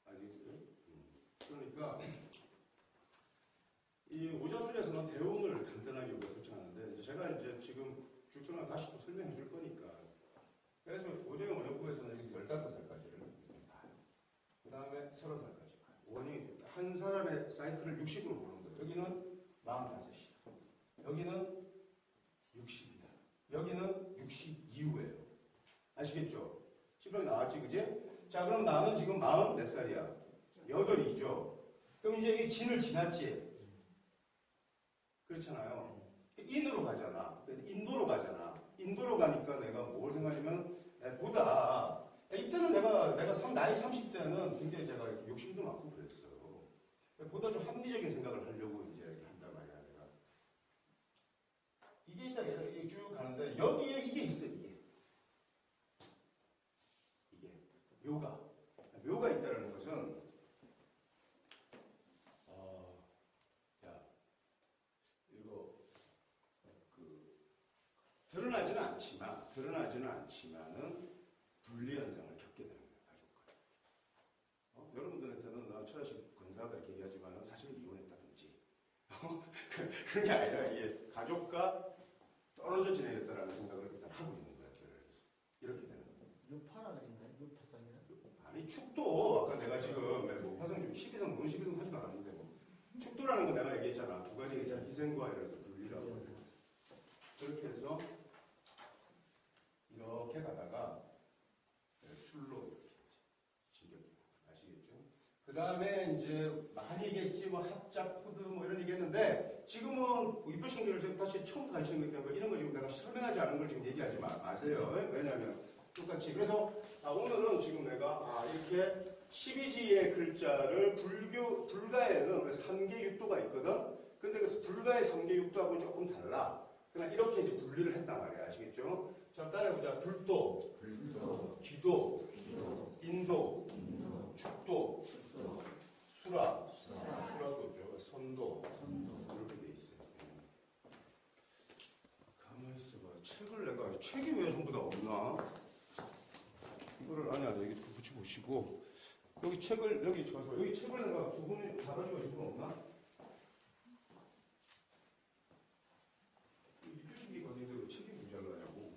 아시겠어요? 그러니까 이 오자술에서는 대웅을 간단하게 우리가 설정하는데 제가 이제 지금 쭉쭉 다시 또 설명해 줄 거니까 그래서 오자경 원형법에서는 여기서 15살까지를 봐요. 그 다음에 30살까지 봐요. 원이 한 사람의 사이클을 60으로 보는 거예요. 여기는 45이다. 여기는 60이다. 여기는 62후예요. 아시겠죠? 시간이 나왔지, 그지? 자, 그럼 나는 지금 40 몇 살이야? 8이죠. 그럼 이제 이 진을 지났지? 그렇잖아요. 인으로 가잖아. 인도로 가잖아. 인도로 가니까 내가 뭘 생각하냐면, 보다, 이때는 내가 나이 30대는 굉장히 제가 욕심도 많고 그랬어요. 보다 좀 합리적인 생각을 하려고 이제 이렇게 한단 말이야, 내가. 이게 있다, 이렇게 쭉 가는데, 여기에 이게 있어, 이게. 묘가 있다는 것은, 드러나지는 않지만은 분리 현상을 겪게 되는 거예요, 가족과. 여러분들한테는 나 철학식 권사가 이렇게 얘기하지만 사실 이혼했다든지 그런 게 아니라 이게 가족과 떨어져 지내겠다라는 생각을 일단 하고 있는 거예요. 이렇게 되는 거예요. 요파라 그랬나요? 요파성이라? 아니 축도 아까 내가 지금 모파성 12성 논 12성 하지도 않았는데 뭐 축도라는 거 내가 얘기했잖아. 두 가지 얘기했잖아. 희생과 이래서 분리라고. 그렇게 해서 이렇게 가다가 술로 이렇게 진격되는 거 아시겠죠? 그 다음에 이제 많이겠지 뭐 합작 코드 뭐 이런 얘기했는데 지금은 이표신기를 지금 다시 처음 가르치는 거기 때문에 이런 거 지금 내가 설명하지 않은 걸 지금 얘기하지 마세요. 왜냐하면 똑같이 그래서 오늘은 지금 내가 이렇게 12지의 글자를 불가에는 3개 육도가 있거든. 근데 그 불가의 3개 육도하고는 조금 달라. 그냥 이렇게 이제 분리를 했단 말이야. 아시겠죠? 자, 따라해보자. 불도, 기도, 인도, 축도, 수라도죠. 선도, 이렇게 돼 있어요. 가만히 있어봐. 책이 왜 전부 다 없나? 이거를 아니 여기 붙여보시고 여기 책을 여기 책을 내가 두 분이 다 가지고 계신 분 없나? 이표신기가 어딘데 왜 책이 모자라냐고.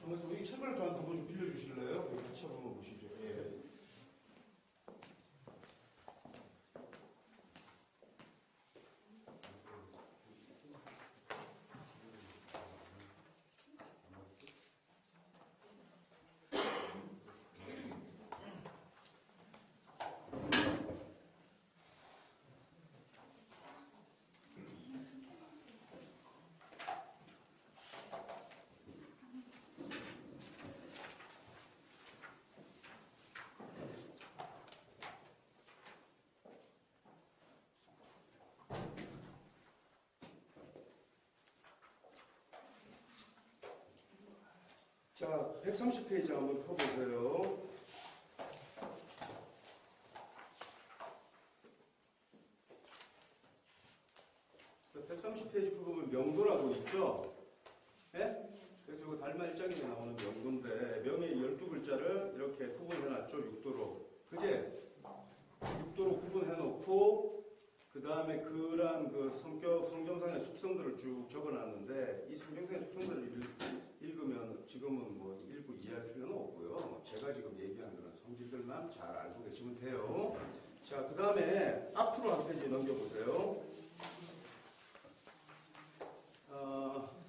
그래서 여기 책을 책을 저한테 한번 좀 빌려주실래요? 여기 같이 한번 보시죠. 예. 자, 130페이지 한번 펴보세요. 130페이지 펴보면 명도라고 있죠? 예? 그래서 이거 달마 일장에 나오는 명도인데, 명의 12글자를 이렇게 구분해놨죠, 6도로. 그제? 6도로 구분해놓고, 그 다음에 그러한 그 성경상의 속성들을 쭉 적어놨는데, 이 성경상의 속성들을 읽으면 지금은 뭐 일부 이해할 필요는 없고요. 제가 지금 얘기한 그런 성질들만 잘 알고 계시면 돼요. 자, 그 다음에 앞으로 한 페이지 넘겨보세요.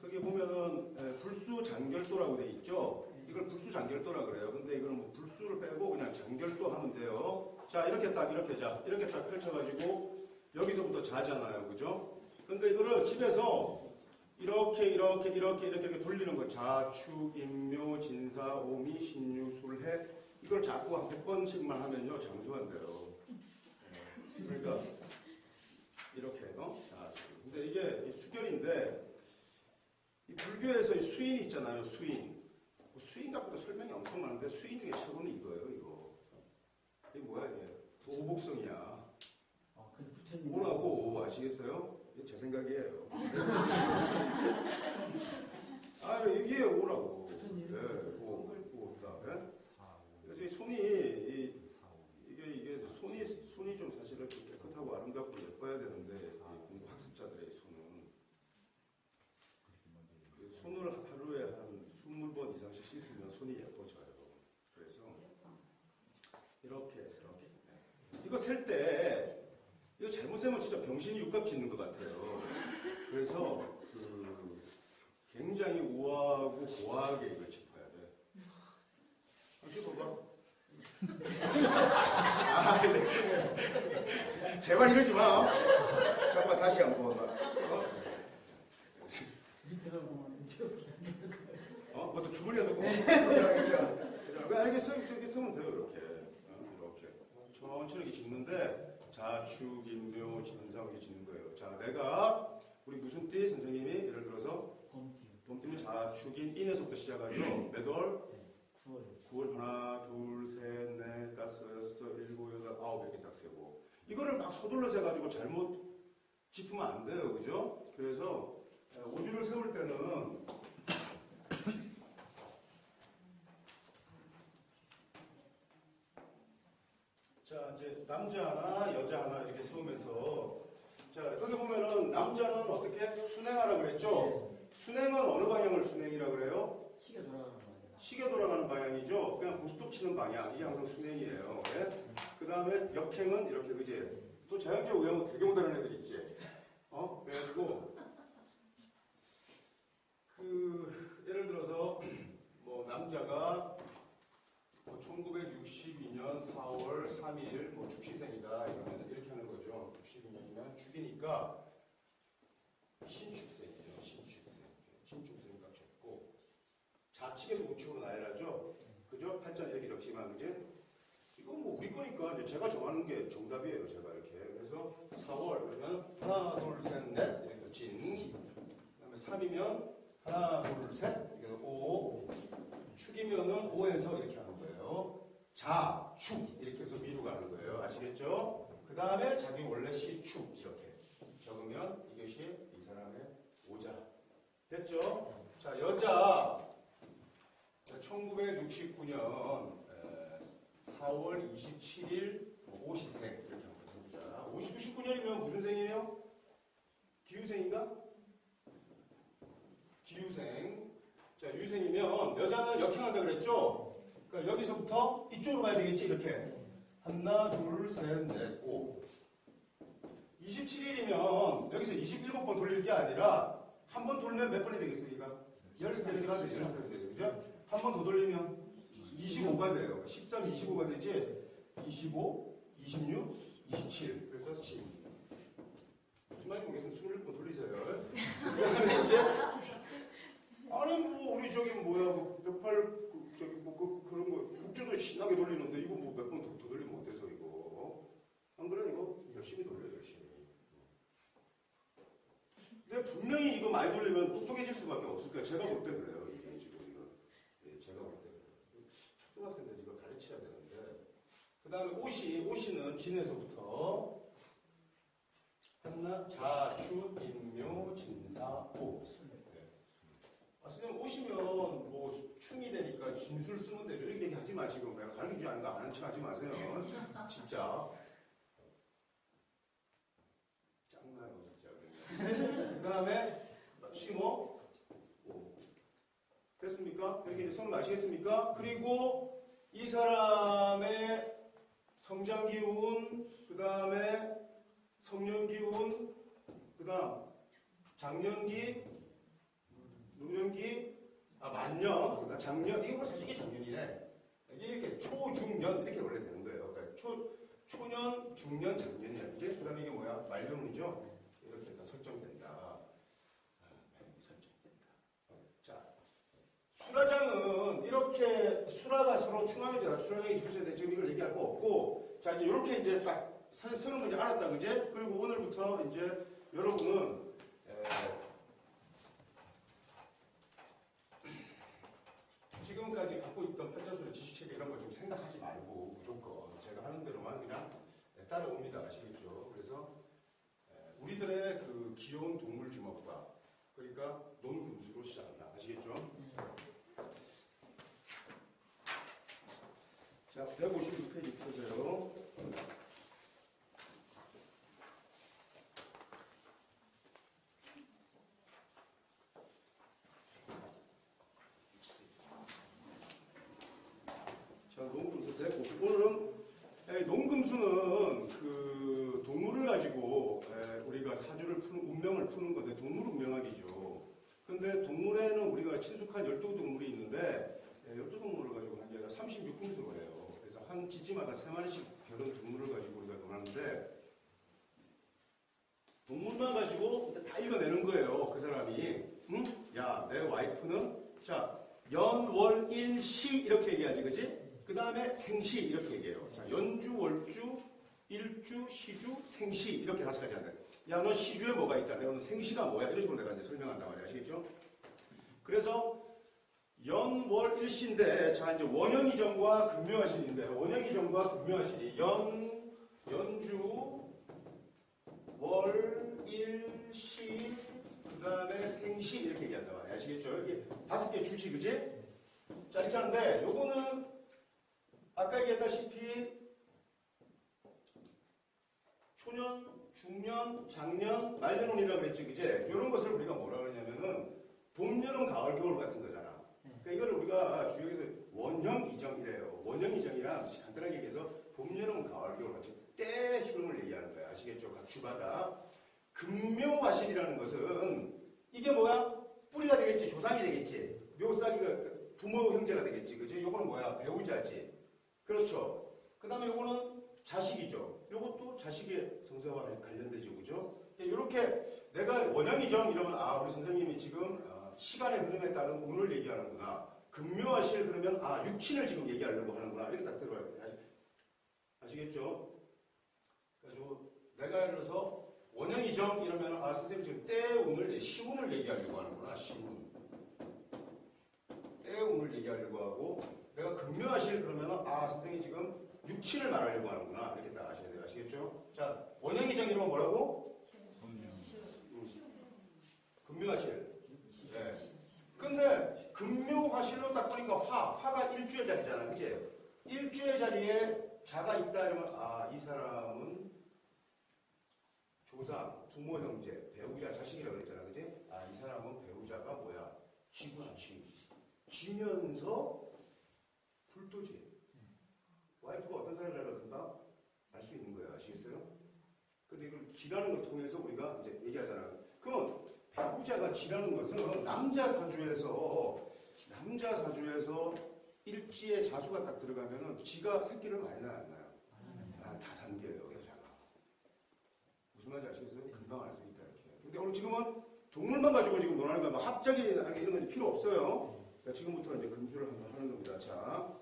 거기 보면은 불수 장결도라고 돼 있죠. 이걸 불수 장결도라 그래요. 근데 이거는 뭐 불수를 빼고 그냥 장결도 하면 돼요. 자, 이렇게 딱 이렇게 딱 펼쳐가지고 여기서부터 자잖아요, 그죠? 근데 이거를 집에서 이렇게 돌리는 거. 자축, 인묘, 진사, 오미, 신유, 술해. 이걸 자꾸 한 100번씩만 하면요, 장수가 돼요. 그러니까 이렇게 자축. 근데 이게 수결인데, 이 불교에서 이 수인 있잖아요, 수인. 수인 갖고도 설명이 엄청 많은데, 수인 중에 최고는 이거예요, 이거. 이게 뭐야, 이게? 오복성이야. 그래서 부처님. 오라고 아시겠어요? 이게 제 생각이에요. 이게 오라고. 부처님. 네, 오, 그다음에. 그래서 이 손이, 이게 손이 좀 사실은 깨끗하고 아름답고 예뻐야 되는데, 공부 학습자들의 손을 하루에 한 20번 이상씩 씻으면 손이 예뻐져요. 그래서 이렇게. 이거 셀 때 이거 잘못 세면 진짜 병신이 육갑 짓는 것 같아요. 그래서 굉장히 우아하고 고하게 이걸 짚어야 돼. 짚어봐. 네. 제발 이러지 마. 잠깐 다시 한번. 밑에서 보면 이렇게. 또 주머니에 넣고. 왜 알겠어요? 이렇게 쓰면 돼요, 이렇게. 천천히 이렇게 짚는데, 자축, 인묘, 진사 이렇게 짚는 거예요. 자, 내가, 우리 무슨 띠 선생님이, 예를 들어서, 봄띠면 자축인 인에서부터 시작하죠. 몇 월? 9월. 하나, 둘, 셋, 넷, 다섯, 여섯, 일곱, 여덟, 아홉 이렇게 딱 세고. 이거를 막 서둘러 세가지고 잘못 짚으면 안 돼요, 그죠? 그래서, 오주를 세울 때는, 자, 이제 남자 하나, 여자 하나 이렇게 세우면서, 자, 여기 보면은 남자는 어떻게 순행하라고 그랬죠? 순행은 어느 방향을 순행이라고 그래요? 시계 돌아가는 거예요. 시계 돌아가는 방향이죠. 그냥 고스톱 치는 방향. 이게 항상 순행이에요. 네? 그 다음에 역행은 이렇게, 그지? 또 자연계열 외우면 되게 못하는 애들 있지? 그래가지고, 예를 들어서, 뭐, 남자가 1962년 4월 3일, 죽시생이다. 이러면 이렇게 하는 거죠. 62년이면 죽이니까, 신축생이에요. 신축생이 딱 적고, 좌측에서 우측으로 나열하죠. 그죠? 팔자 이렇게 적지만, 그지? 이건 뭐 우리 거니까 이제 제가 정하는 게 정답이에요. 제가 이렇게. 그래서 4월, 그러면 하나, 둘, 셋, 넷. 이래서 진. 그 다음에 3이면 하나, 둘, 셋. 이게 5. 축이면은 5에서 이렇게 하는 거예요. 자, 축. 이렇게 해서 위로 가는 거예요. 아시겠죠? 그 다음에 자기 원래 시축. 이렇게 적으면 이것이 이 사람의 오자. 됐죠? 자, 여자. 1969년 4월 27일 오시생. 이렇게 한번 해보자. 59년이면 무슨 생이에요? 기후생인가? 기후생. 자, 유생이면 여자는 역행한다 그랬죠? 그러니까 여기서부터 이쪽으로 가야 되겠지, 이렇게. 하나, 둘, 셋, 넷, 5. 27일이면 여기서 27번 돌릴 게 아니라 한 번 돌면 몇 번이 되겠어요, 얘가? 13개가 되죠, 13개. 그죠? 한 번 더 돌리면 25가 돼요. 13, 25가 되지? 25, 26, 27. 그래서 10. 무슨 말인지 모르겠으면 27번 돌리세요. 그다음에 이제 아니 뭐 우리 저기 뭐야 뭐 108 저기 뭐 그런 거 국주도 신나게 돌리는데 이거 뭐 몇 번 더 돌리면 어때서 이거? 안 그래 이거 열심히 돌려 열심히. 근데 분명히 이거 많이 돌리면 똑똑해질 수밖에 없을 거야. 제가 볼 때 그래요. 이게 지금 이거 제가 볼 때 그래요. 초등학생들 이거 가르쳐야 되는데. 그다음에 오시는 진에서부터 한나 자추 인묘 진사 오. 아, 선생님 오시면 뭐 충이 되니까 진술 쓰면 되죠. 이렇게 얘기하지 마시고 내가 가르쳐주지 않은 거 아는 척 하지 마세요. 진짜. 짱나요 진짜. 그 다음에 칭호 오. 됐습니까? 이렇게 이제 성을 아시겠습니까? 그리고 이 사람의 성장기운, 그 다음에 성년기운, 그 다음 장년기, 노년기, 만년, 그다음 작년, 이게 벌써 이게 작년이네. 이게 이렇게 초중년 이렇게 원래 되는 거예요. 그러니까 초년, 중년, 작년이야. 이제 그다음에 이게 뭐야? 말년이죠. 이렇게 다 설정된다. 설정된다. 자, 수라장은 이렇게 수라가 서로 충하면서 수라장이 설정돼. 지금 이걸 얘기할 거 없고, 자 이제 이렇게 이제 딱 서는 거 이제 알았다, 그제? 그리고 오늘부터 이제 여러분은 지금까지 갖고 있던 판자수의 지식체계 이런 거 좀 생각하지 말고 무조건 제가 하는 대로만 그냥 따라옵니다. 아시겠죠? 그래서 우리들의 그 귀여운 동물 주먹과 그러니까 논금수로 시작한다. 아시겠죠? 자, 156페이지 펴세요. 오늘은 농금수는 그 동물을 가지고 우리가 사주를 푸는 운명을 푸는 건데 동물 운명학이죠. 근데 동물에는 우리가 친숙한 12동물이 있는데 12동물을 가지고 한 개가 36금수예요. 그래서 한 지지마다 3마리씩 별은 동물을 가지고 우리가 논하는데 동물만 가지고 다 읽어내는 거예요. 그 사람이 응? 야, 내 와이프는 자 연월일시 이렇게 얘기하지, 그지? 그 다음에 생시 이렇게 얘기해요. 자, 연주, 월주, 일주, 시주, 생시 이렇게 5가지 한다. 야, 너 시주에 뭐가 있다. 내가 너 생시가 뭐야? 이런 식으로 내가 이제 설명한단 말이야. 아시겠죠? 그래서 연월일시인데 자 이제 원형이정과 금묘화신인데 원형이정과 금묘화신이 연주, 월, 일, 시, 그 다음에 생시 이렇게 얘기한단 말이야. 아시겠죠? 이게 5개 주지, 그지? 자, 이렇게 하는데 요거는 아까 얘기했다시피 초년, 중년, 장년, 말년운이라고 그랬지, 그제? 이런 것을 우리가 뭐라 그러냐면은 봄, 여름, 가을, 겨울 같은 거잖아. 그러니까 이거를 우리가 주역에서 원형이정이래요. 원형이정이란 간단하게 얘기해서 봄, 여름, 가을, 겨울 같이 때의 흐름을 얘기하는 거야. 아시겠죠? 각 주마다. 금묘화신이라는 것은 이게 뭐야? 뿌리가 되겠지, 조상이 되겠지. 묘사기가 부모 형제가 되겠지, 그지? 요거는 뭐야? 배우자지. 그렇죠. 그 다음에 요거는 자식이죠. 요것도 자식의 성사와 관련되죠. 그죠? 이렇게 내가 원형이정 이러면 우리 선생님이 지금 시간의 흐름에 따른 운을 얘기하는구나. 금묘화실 그러면 육친을 지금 얘기하려고 하는구나. 이렇게 딱 들어야 돼. 아시겠죠? 그래서 내가 예를 들어서 원형이정 이러면 선생님 지금 때의 운을 시운을 얘기하려고 하는구나. 시운. 때의 운을 얘기하려고 하고 내가 금묘화실 그러면 선생님이 지금 육친을 말하려고 하는구나. 이렇게 딱 아셔야 돼요. 아시겠죠? 자, 원형이정 이러면 뭐라고? 금묘화실. 네. 근데 금묘화실로 딱 보니까 화가 일주의 자리잖아. 그치? 일주의 자리에 자가 있다 이러면 이 사람은 조상, 부모, 형제, 배우자, 자식이라고 그랬잖아. 그치? 이 사람은 배우자가 뭐야? 지구지. 지면서 불도지. 와이프가 어떤 사람이라든가 알 수 있는 거야. 아시겠어요? 근데 이걸 지라는 걸 통해서 우리가 이제 얘기하잖아. 그러면 배우자가 지라는 것은 남자 사주에서 일지에 자수가 딱 들어가면은 지가 새끼를 많이 낳아요, 안 낳아요? 다 삼겨요, 여자가. 무슨 말인지 아시겠어요? 금방 알 수 있다, 이렇게. 근데 오늘 지금은 동물만 가지고 지금 논하는 거야. 뭐 합작이나 이런 건 필요 없어요. 그러니까 지금부터 이제 금수를 한번 하는 겁니다. 자,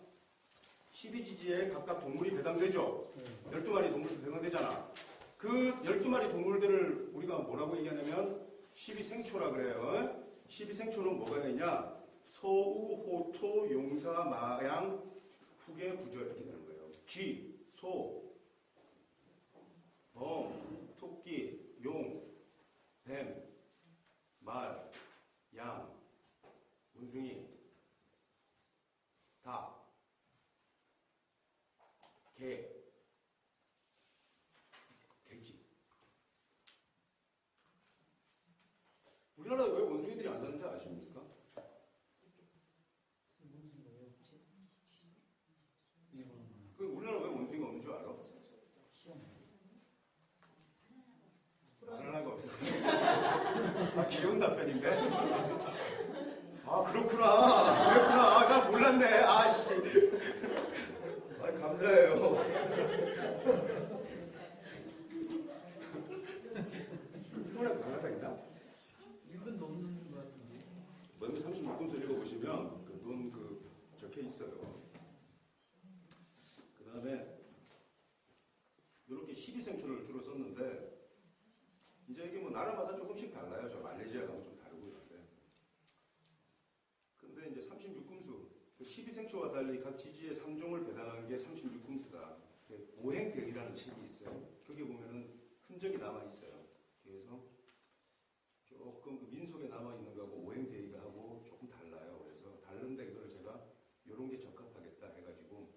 12지지에 각각 동물이 배당되죠? 12마리 동물이 배당되잖아. 그 12마리 동물들을 우리가 뭐라고 얘기하냐면 12생초라 그래요. 12생초는 뭐가 있냐? 서우, 호토, 용사, 마양, 후계, 구절 이렇게 되는 거예요. 쥐, 소, 범, 토끼, 용, 뱀, 말, 양, 원숭이, 닭, 개, 돼지. 우리나라에 왜 원숭이들이 안 사는지 아십니까? 그 우리나라 왜 원숭이가 없는 줄 알아? 바나나가 없었어. 아, 귀여운 답변인데? 아, 그렇구나. 아, 나 몰랐네. 아씨. 아, 감사해요. 일본에 바나나가 있나? 일본 넘는 것 같은데. 먼저 36금서 읽어보시면 적혀 있어요. 그 다음에 이렇게 12생초를 주로 썼는데 이제 이게 뭐 나라마다 조금씩 달라요. 저 말레이시아 가면 좀 다르고 이런데. 근데 이제 36금수, 12생초와 달리 각 지지의 3종을 배당한 게 36금수다. 오행대의라는 책이 있어요. 거기 보면은 흔적이 남아있어요. 그래서 조금 그 민속에 남아있는 거하고 오행대의가 하고 조금 달라요. 그래서 다른데 이걸 제가 이런 게 적합하겠다 해가지고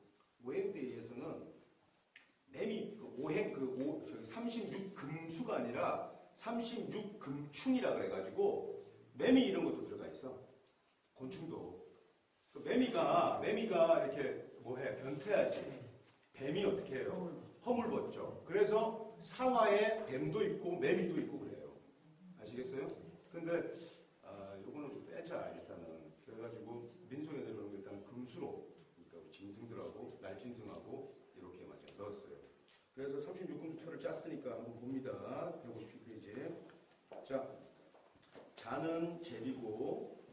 오행대의에서는 매미, 36금수가 아니라 36금충이라 그래가지고 매미 이런 것도 들어가 있어. 곤충도. 그 매미가 이렇게 뭐해? 변태하지. 뱀이 어떻게 해요? 허물 벗죠. 그래서 사화에 뱀도 있고 매미도 있고 그래요. 아시겠어요? 근데 요거는 좀 빼자 일단은. 그래가지고 민속에 내려오는 거 일단 금수로, 그러니까 우리 짐승들하고 날짐승하고 이렇게 맞아 넣었어요. 그래서 36금수 표를 짰으니까 한번 봅니다. 157페이지. 자, 자는 제비고,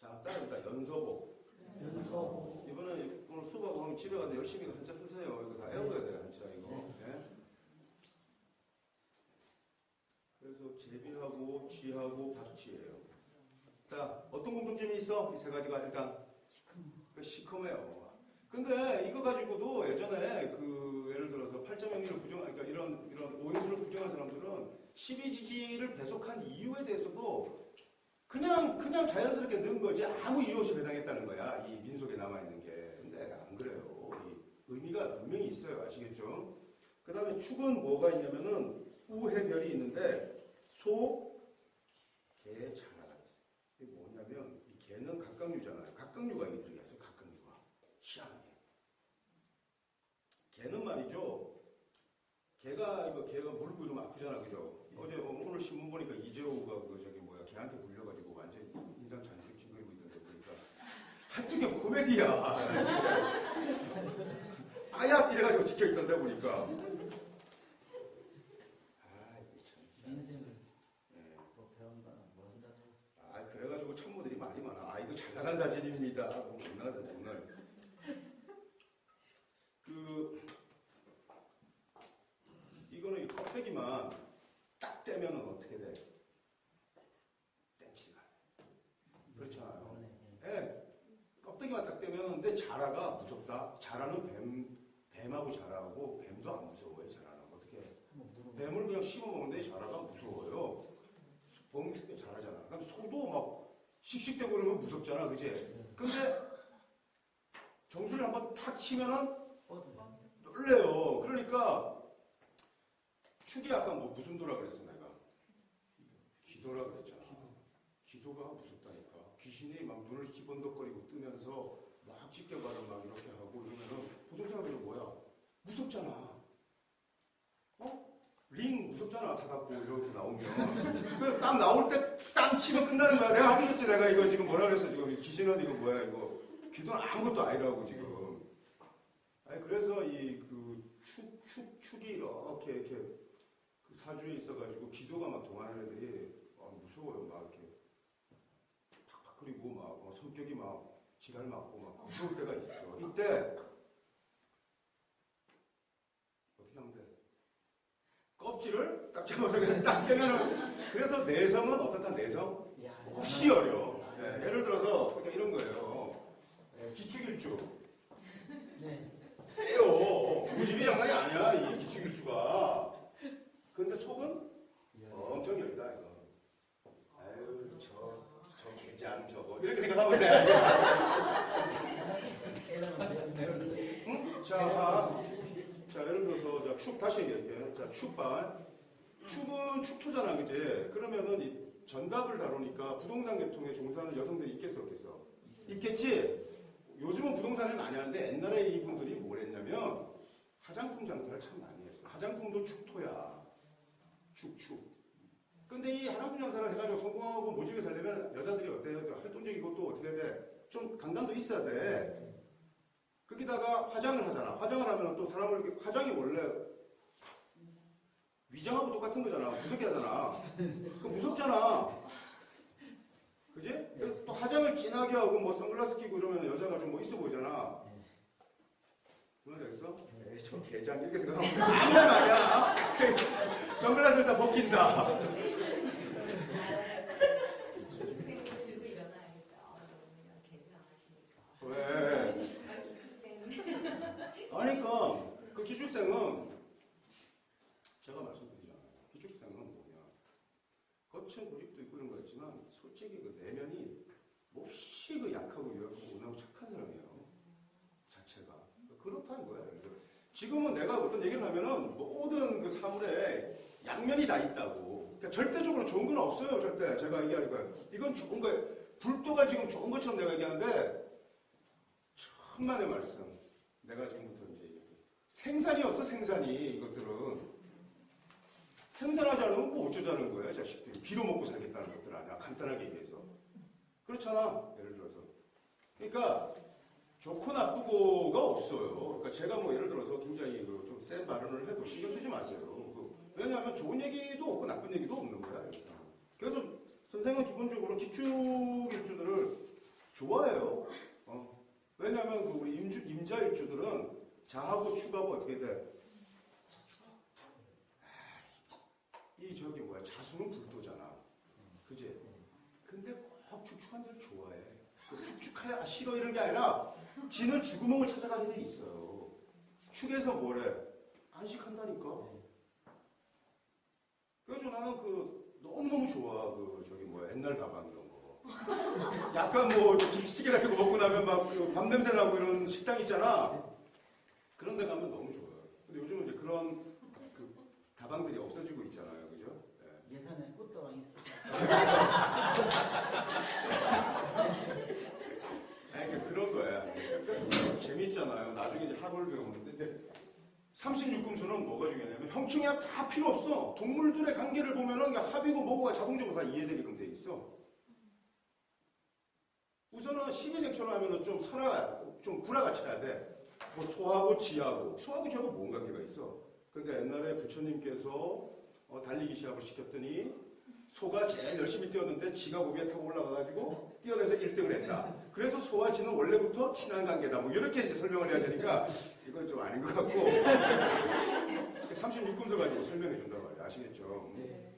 자, 따라합니다. 연서복. 이번에 오늘 수업하고 오늘 집에 가서 열심히 한자 쓰세요. 이거 다 외워야 돼요, 한자 이거. 네? 그래서 제비하고 쥐하고 박쥐예요. 자, 어떤 공통점이 있어? 이 세 가지가 일단 시커매요. 근데 이거 가지고도 예전에 예를 들어서 8.0을 그러니까 이런 오행수를 부정한 사람들은 12지지를 배속한 이유에 대해서도 그냥 자연스럽게 넣은 거지 아무 이유 없이 배당했다는 거야. 이 민속에 남아있는 게. 근데 안 그래요. 이 의미가 분명히 있어요. 아시겠죠? 그 다음에 축은 뭐가 있냐면은 우해별이 있는데 소, 개, 자라가 있어요. 이게 뭐냐면 이 개는 각각류잖아요. 각각류가 여기 들어있어요. 각각류가. 희한하게. 개는 말이죠. 개가 물고 좀 아프잖아. 그죠? 어제 오늘 신문 보니까 이재호가 걔한테 물려가지고 완전 인상 잔뜩 찡그리고 있던데 보니까 한쪽에 코미디야. 진짜. 아야 이래가지고 지켜있던데 보니까. 이게 참. 인생을 뭐 배운다, 뭐 한다. 그래가지고 참모들이 말이 많아. 이거 잘 나간 사진입니다. 못 나가다 오늘. 이거는 이 껍데기만 딱 떼면은 어떻게 돼? 땡치가. 그렇잖아요. 예. 껍데기만 딱 떼면 근데 자라가 무섭다. 자라는 뱀하고 자라하고 뱀도 안 무서워요. 자라는 어떻게 해? 뱀을 그냥 씹어 먹는데 자라가 무서워요. 뱀이 자라잖아. 그럼 소도 막 씩씩대고 그러면 무섭잖아. 그지? 근데 정수리를 한번 탁 치면은 놀래요. 그러니까 축이 아까 무슨 도라 그랬어 내가? 기도라 그랬잖아. 기도가 무섭다니까. 귀신 귀신이 막 눈을 희번덕거리고 뜨면서 막 찢겨봐라 막 이렇게 하고 이러면은 보통 사람들이 뭐야? 무섭잖아. 어? 링 무섭잖아. 사갖고 이렇게 나오면. 그 딱 나올 때 땅 치면 끝나는 거야. 내가 하겠지. 내가 이거 지금 뭐라 그랬어. 지금 이 귀신은 이거 뭐야 이거. 귀도는 아무것도 아니라고 지금. 아니 그래서 이 그 축이 이렇게 그 사주에 있어가지고 기도가 막 동하는 애들이 무서워요. 막 이렇게 팍팍 끓이고 막 성격이 막 지랄 맞고 막 무서울 때가 있어. 이때 어떻게 하면 돼? 껍질을 딱 잡아서 그냥 딱 떼면은 그래서 내성은 어떻다 내성? 혹시 어려. 네, 예를 들어서 그러니까 이런 거예요. 기축일주. 네. 세요. 고집이 장난이 아니야 이 기축일주가. 근데 속은 엄청 열다 이거. 아유 저 게장 저거 이렇게 생각하면 돼. 응? 자, 예를 들어서 축 다시 얘기할게요. 자, 축반. 축은 축토잖아, 그지? 그러면은 이 전갑을 다루니까 부동산 계통에 종사하는 여성들이 있겠어, 없겠어? 있겠지? 요즘은 부동산을 많이 하는데 옛날에 이분들이 뭘 했냐면 화장품 장사를 참 많이 했어. 화장품도 축토야. 축. 근데 이 화장품 장사를 해가지고 성공하고 모집에 살려면 여자들이 어때요? 활동적이고 또 어떻게 돼? 좀 강단도 있어야 돼. 거기다가 화장을 하잖아. 화장을 하면 또 사람을 이렇게 화장이 원래 위장하고 똑같은 거잖아. 무섭게 하잖아. 그 무섭잖아. 그지? 그래서 또 화장을 진하게 하고 뭐 선글라스 끼고 이러면 여자가 좀 뭐 있어 보이잖아. 그런 여기서 에이 저 개장 이렇게 생각하면 돼. 아무것도 아니야. 선글라스를 다 벗긴다. 왜? 그러니까 그 기축생은 제가 말씀드리잖아요. 기축생은 뭐냐? 겉은 고집도 있고 이런 거 있지만 솔직히 그 내면이 몹시 그 약하고 유약하고 온하고 착한 사람이에요. 자체가 그렇다는 거야. 지금은 내가 어떤 얘기를 하면은 모든 그 사물에 양면이 다 있다고. 그러니까 절대적으로 좋은 건 없어요. 절대 제가 얘기하니까 이건 좋은 거예요. 불도가 지금 좋은 것처럼 내가 얘기하는데 천만의 말씀. 내가 지금부터 이제 얘기할게. 생산이 없어, 생산이. 이것들은. 생산하지 않으면 뭐 어쩌자는 거야, 자식들이. 비로 먹고 살겠다는 것들 아니야. 간단하게 얘기해서. 그렇잖아. 예를 들어서. 그러니까, 좋고 나쁘고가 없어요. 그러니까 제가 뭐 예를 들어서 굉장히 그 좀 센 발언을 해도 신경 쓰지 마세요. 왜냐하면 좋은 얘기도 없고 나쁜 얘기도 없는 거야. 그래서 선생은 기본적으로 기축일주들을 좋아해요. 왜냐하면 그 우리 임자일주들은 자하고 축하고 어떻게 돼? 이 저기 뭐야 자수는 불도잖아, 그지? 근데 꼭 축축한 데를 좋아해. 그 축축해야 싫어 이런 게 아니라 지는 쥐구멍을 찾아가는 게 있어요. 축에서 뭐래? 안식한다니까. 그래서 나는 그 너무너무 좋아. 그 저기 뭐야 옛날 다방 이런 거. 약간 뭐 김치찌개 같은 거 먹고 나면 막 밥 냄새 나고 이런 식당 있잖아. 그런 데 가면 너무 좋아요. 근데 요즘은 이제 그런 그 다방들이 없어지고 있잖아요. 그죠? 네. 예산에 꽃다방 있어. 아니, 그러니까 그런 거야. 그러니까 재밌잖아요. 나중에 이제 학을 배우는데. 근데 36금수는 뭐가 중요하냐면 형충이야 다 필요 없어. 동물들의 관계를 보면은 합이고 뭐고가 자동적으로 다 이해되게끔 돼 있어. 우선은 12생초로 하면은 좀 구라같이 해야 돼. 뭐 소하고 쥐하고. 소하고 쥐하고 뭔 관계가 있어? 그러니까 옛날에 부처님께서 달리기 시합을 시켰더니 소가 제일 열심히 뛰었는데 쥐가 고비에 타고 올라가가지고 뛰어내서 1등을 했다. 그래서 소와 쥐는 원래부터 친한 관계다. 뭐 이렇게 이제 설명을 해야 되니까 이건 좀 아닌 것 같고 36금수 가지고 설명해 준단 말이야. 아시겠죠? 네.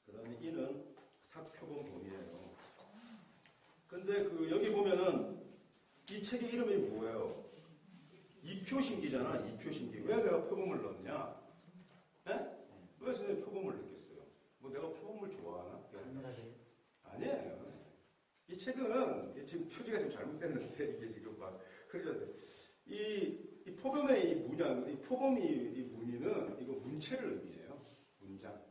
그다음에 이는 사표본 봄이에요. 근데 그 여기 보면은 이 책의 이름이 뭐예요? 이표신기잖아. 이표신기. 왜 내가 표범을 넣었냐? 네? 왜 선생님 표범을 넣겠어요? 뭐 내가 표범을 좋아하나? 아니에요. 이 책은 지금 표지가 좀 잘못됐는데 이게 지금 막 흐려졌는데 이 표범의 이 문양, 이 표범이 이 무늬는 이거 문체를 의미해요. 문장.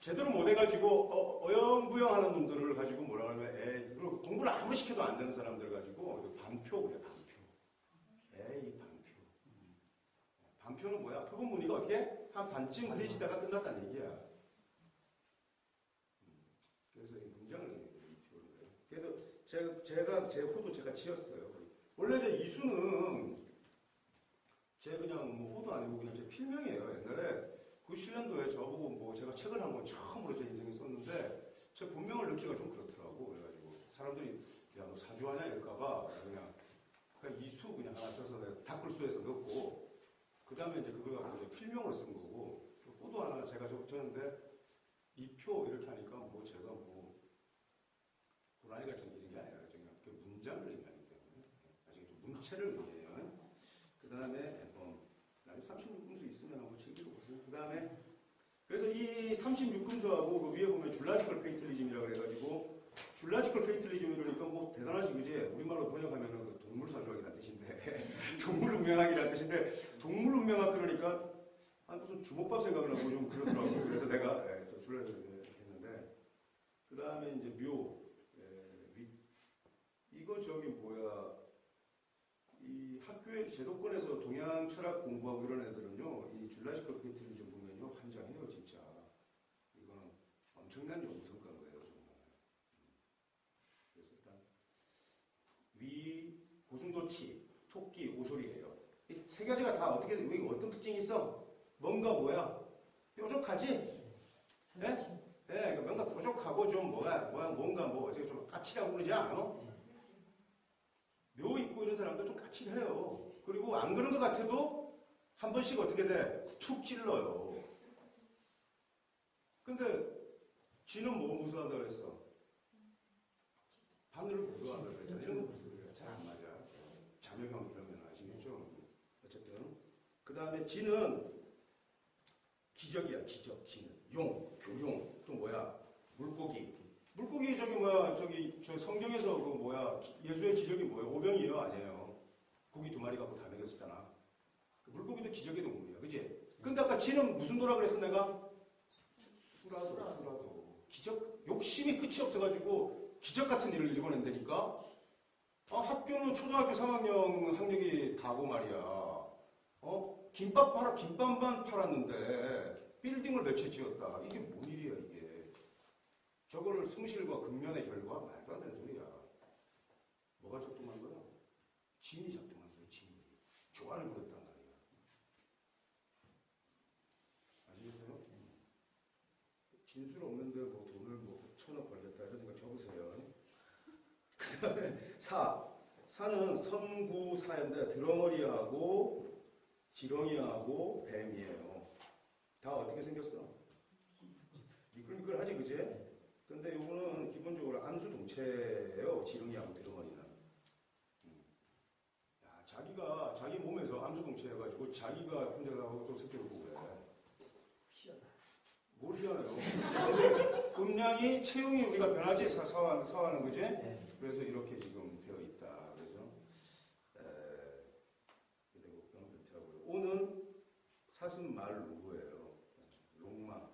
제대로 못해가지고 어영부영하는 놈들을 가지고 뭐라 그러면 그리고 공부를 아무리 시켜도 안 되는 사람들 가지고 반표 그래 반표. 반표. 반표는 뭐야? 표본 무늬가 어떻게 한 반쯤 그려지다가 끝났다는 얘기야. 그래서 이 문장을 비우는 거예요. 그래서 제가 제 호도 제가 지었어요. 원래 제 이수는 제 그냥 뭐 호도 아니고 그냥 제 필명이에요. 옛날에 97년도에 저보고 뭐 제가 책을 한 권 처음으로 제 인생에 썼는데 제 본명을 넣기가 좀 그렇더라고. 그래가지고 사람들이 야 너 사주하냐 이럴까봐 그냥 이수 그냥 하나 써서 내가 닭글수에서 넣고 그 다음에 이제 그걸 갖고 이제 필명으로 쓴 거고 호도 하나 제가 적었는데 이표 이렇게 하니까 뭐 제가 뭐 고라니 같은 이런 게 아니라 그냥 그 문장을 의미하기 때문에 나중에 좀 문체를 의미해요. 그 다음에 나중에 36금수 있으면 한번 챙기고 보세요. 그 다음에 그래서 이 36금수하고 그 위에 보면 줄라지컬 페이틀리즘이라고 그래가지고 줄라지컬 페이틀리즘 이러니까 뭐 대단하지 그지? 우리말로 번역하면은 그 동물 사주학이라는 뜻인데 동물 운명학이라는 뜻인데 동물 운명학 그러니까 무슨 주먹밥 생각을 하고 좀 그렇더라고요. 그래서 내가 저 줄라지컬 이렇게 했는데 그 다음에 이제 묘 이거 저기 뭐야 이 학교의 제도권에서 동양 철학 공부하고 이런 애들은요 이 줄라지컬 페이틀리즘 보면요 환장해요 진짜. 이거는 엄청난 연구 성과인 거예요 정말. 그래서 일단 위 고슴도치 토끼 오소리예요. 이 세 가지가 다 어떻게 왜 어떤 특징이 있어? 뭔가 뭐야 뾰족하지? 네? 네, 뭔가 뾰족하고 좀 뭔가 뭐 어떻게 좀 까칠하고 그러지 않아? 묘 있고 이런 사람도 좀 까칠해요. 그리고 안 그런 것 같아도 한 번씩 어떻게 돼? 툭 찔러요. 근데 쥐는 뭐 무서워한다고 그랬어? 바늘을 무서워한다고 그랬잖아. 이런 거 무서워요. 잘 안 맞아. 자녀형 그러면 아시겠죠? 어쨌든 그 다음에 쥐는 기적이야. 기적. 쥐는 용, 교용 또 뭐야? 물고기 저기 뭐야 저기 저 성경에서 그 뭐야 예수의 기적이 뭐야? 오병이에요 아니에요? 고기 2마리 갖고 다 먹였었잖아. 그 물고기도 기적의 동물이야, 그지? 근데 아까 쥐는 무슨 도라 그랬어 내가? 수라도. 기적 욕심이 끝이 없어가지고 기적 같은 일을 일궈낸다니까. 학교는 초등학교 3학년 학력이 다고 말이야. 김밥만 팔았는데 빌딩을 몇 채 지었다. 이게 뭔 일이야 이게? 저거를 승실과 근면의 결과 말도 안 되는 소리야. 뭐가 작동한 거야? 진이 작동한 거야. 진이. 조화를 부렸단 말이야. 아시겠어요? 진술 없는데 뭐 돈을 뭐 1,000원 벌겠다 이런 생각 적으세요. 그 다음에 사는 선구사인데 드렁어리하고 지렁이하고 뱀이에요. 다 어떻게 생겼어? 미끌미끌하지 그제? 근데 요거는 기본적으로 암수동체예요. 지렁이하고 드렁어리는. 야, 자기 몸에서 암수동체여가지고 자기가 혼자 나가고 또 새끼를 보고 그래. 뭘 희한해요? 근데 음량이 체형이 우리가 변하지 사화는 그지? 네. 그래서 이렇게 지금 되어 있다. 그래서 오는 사슴말 루구예요. 롱마.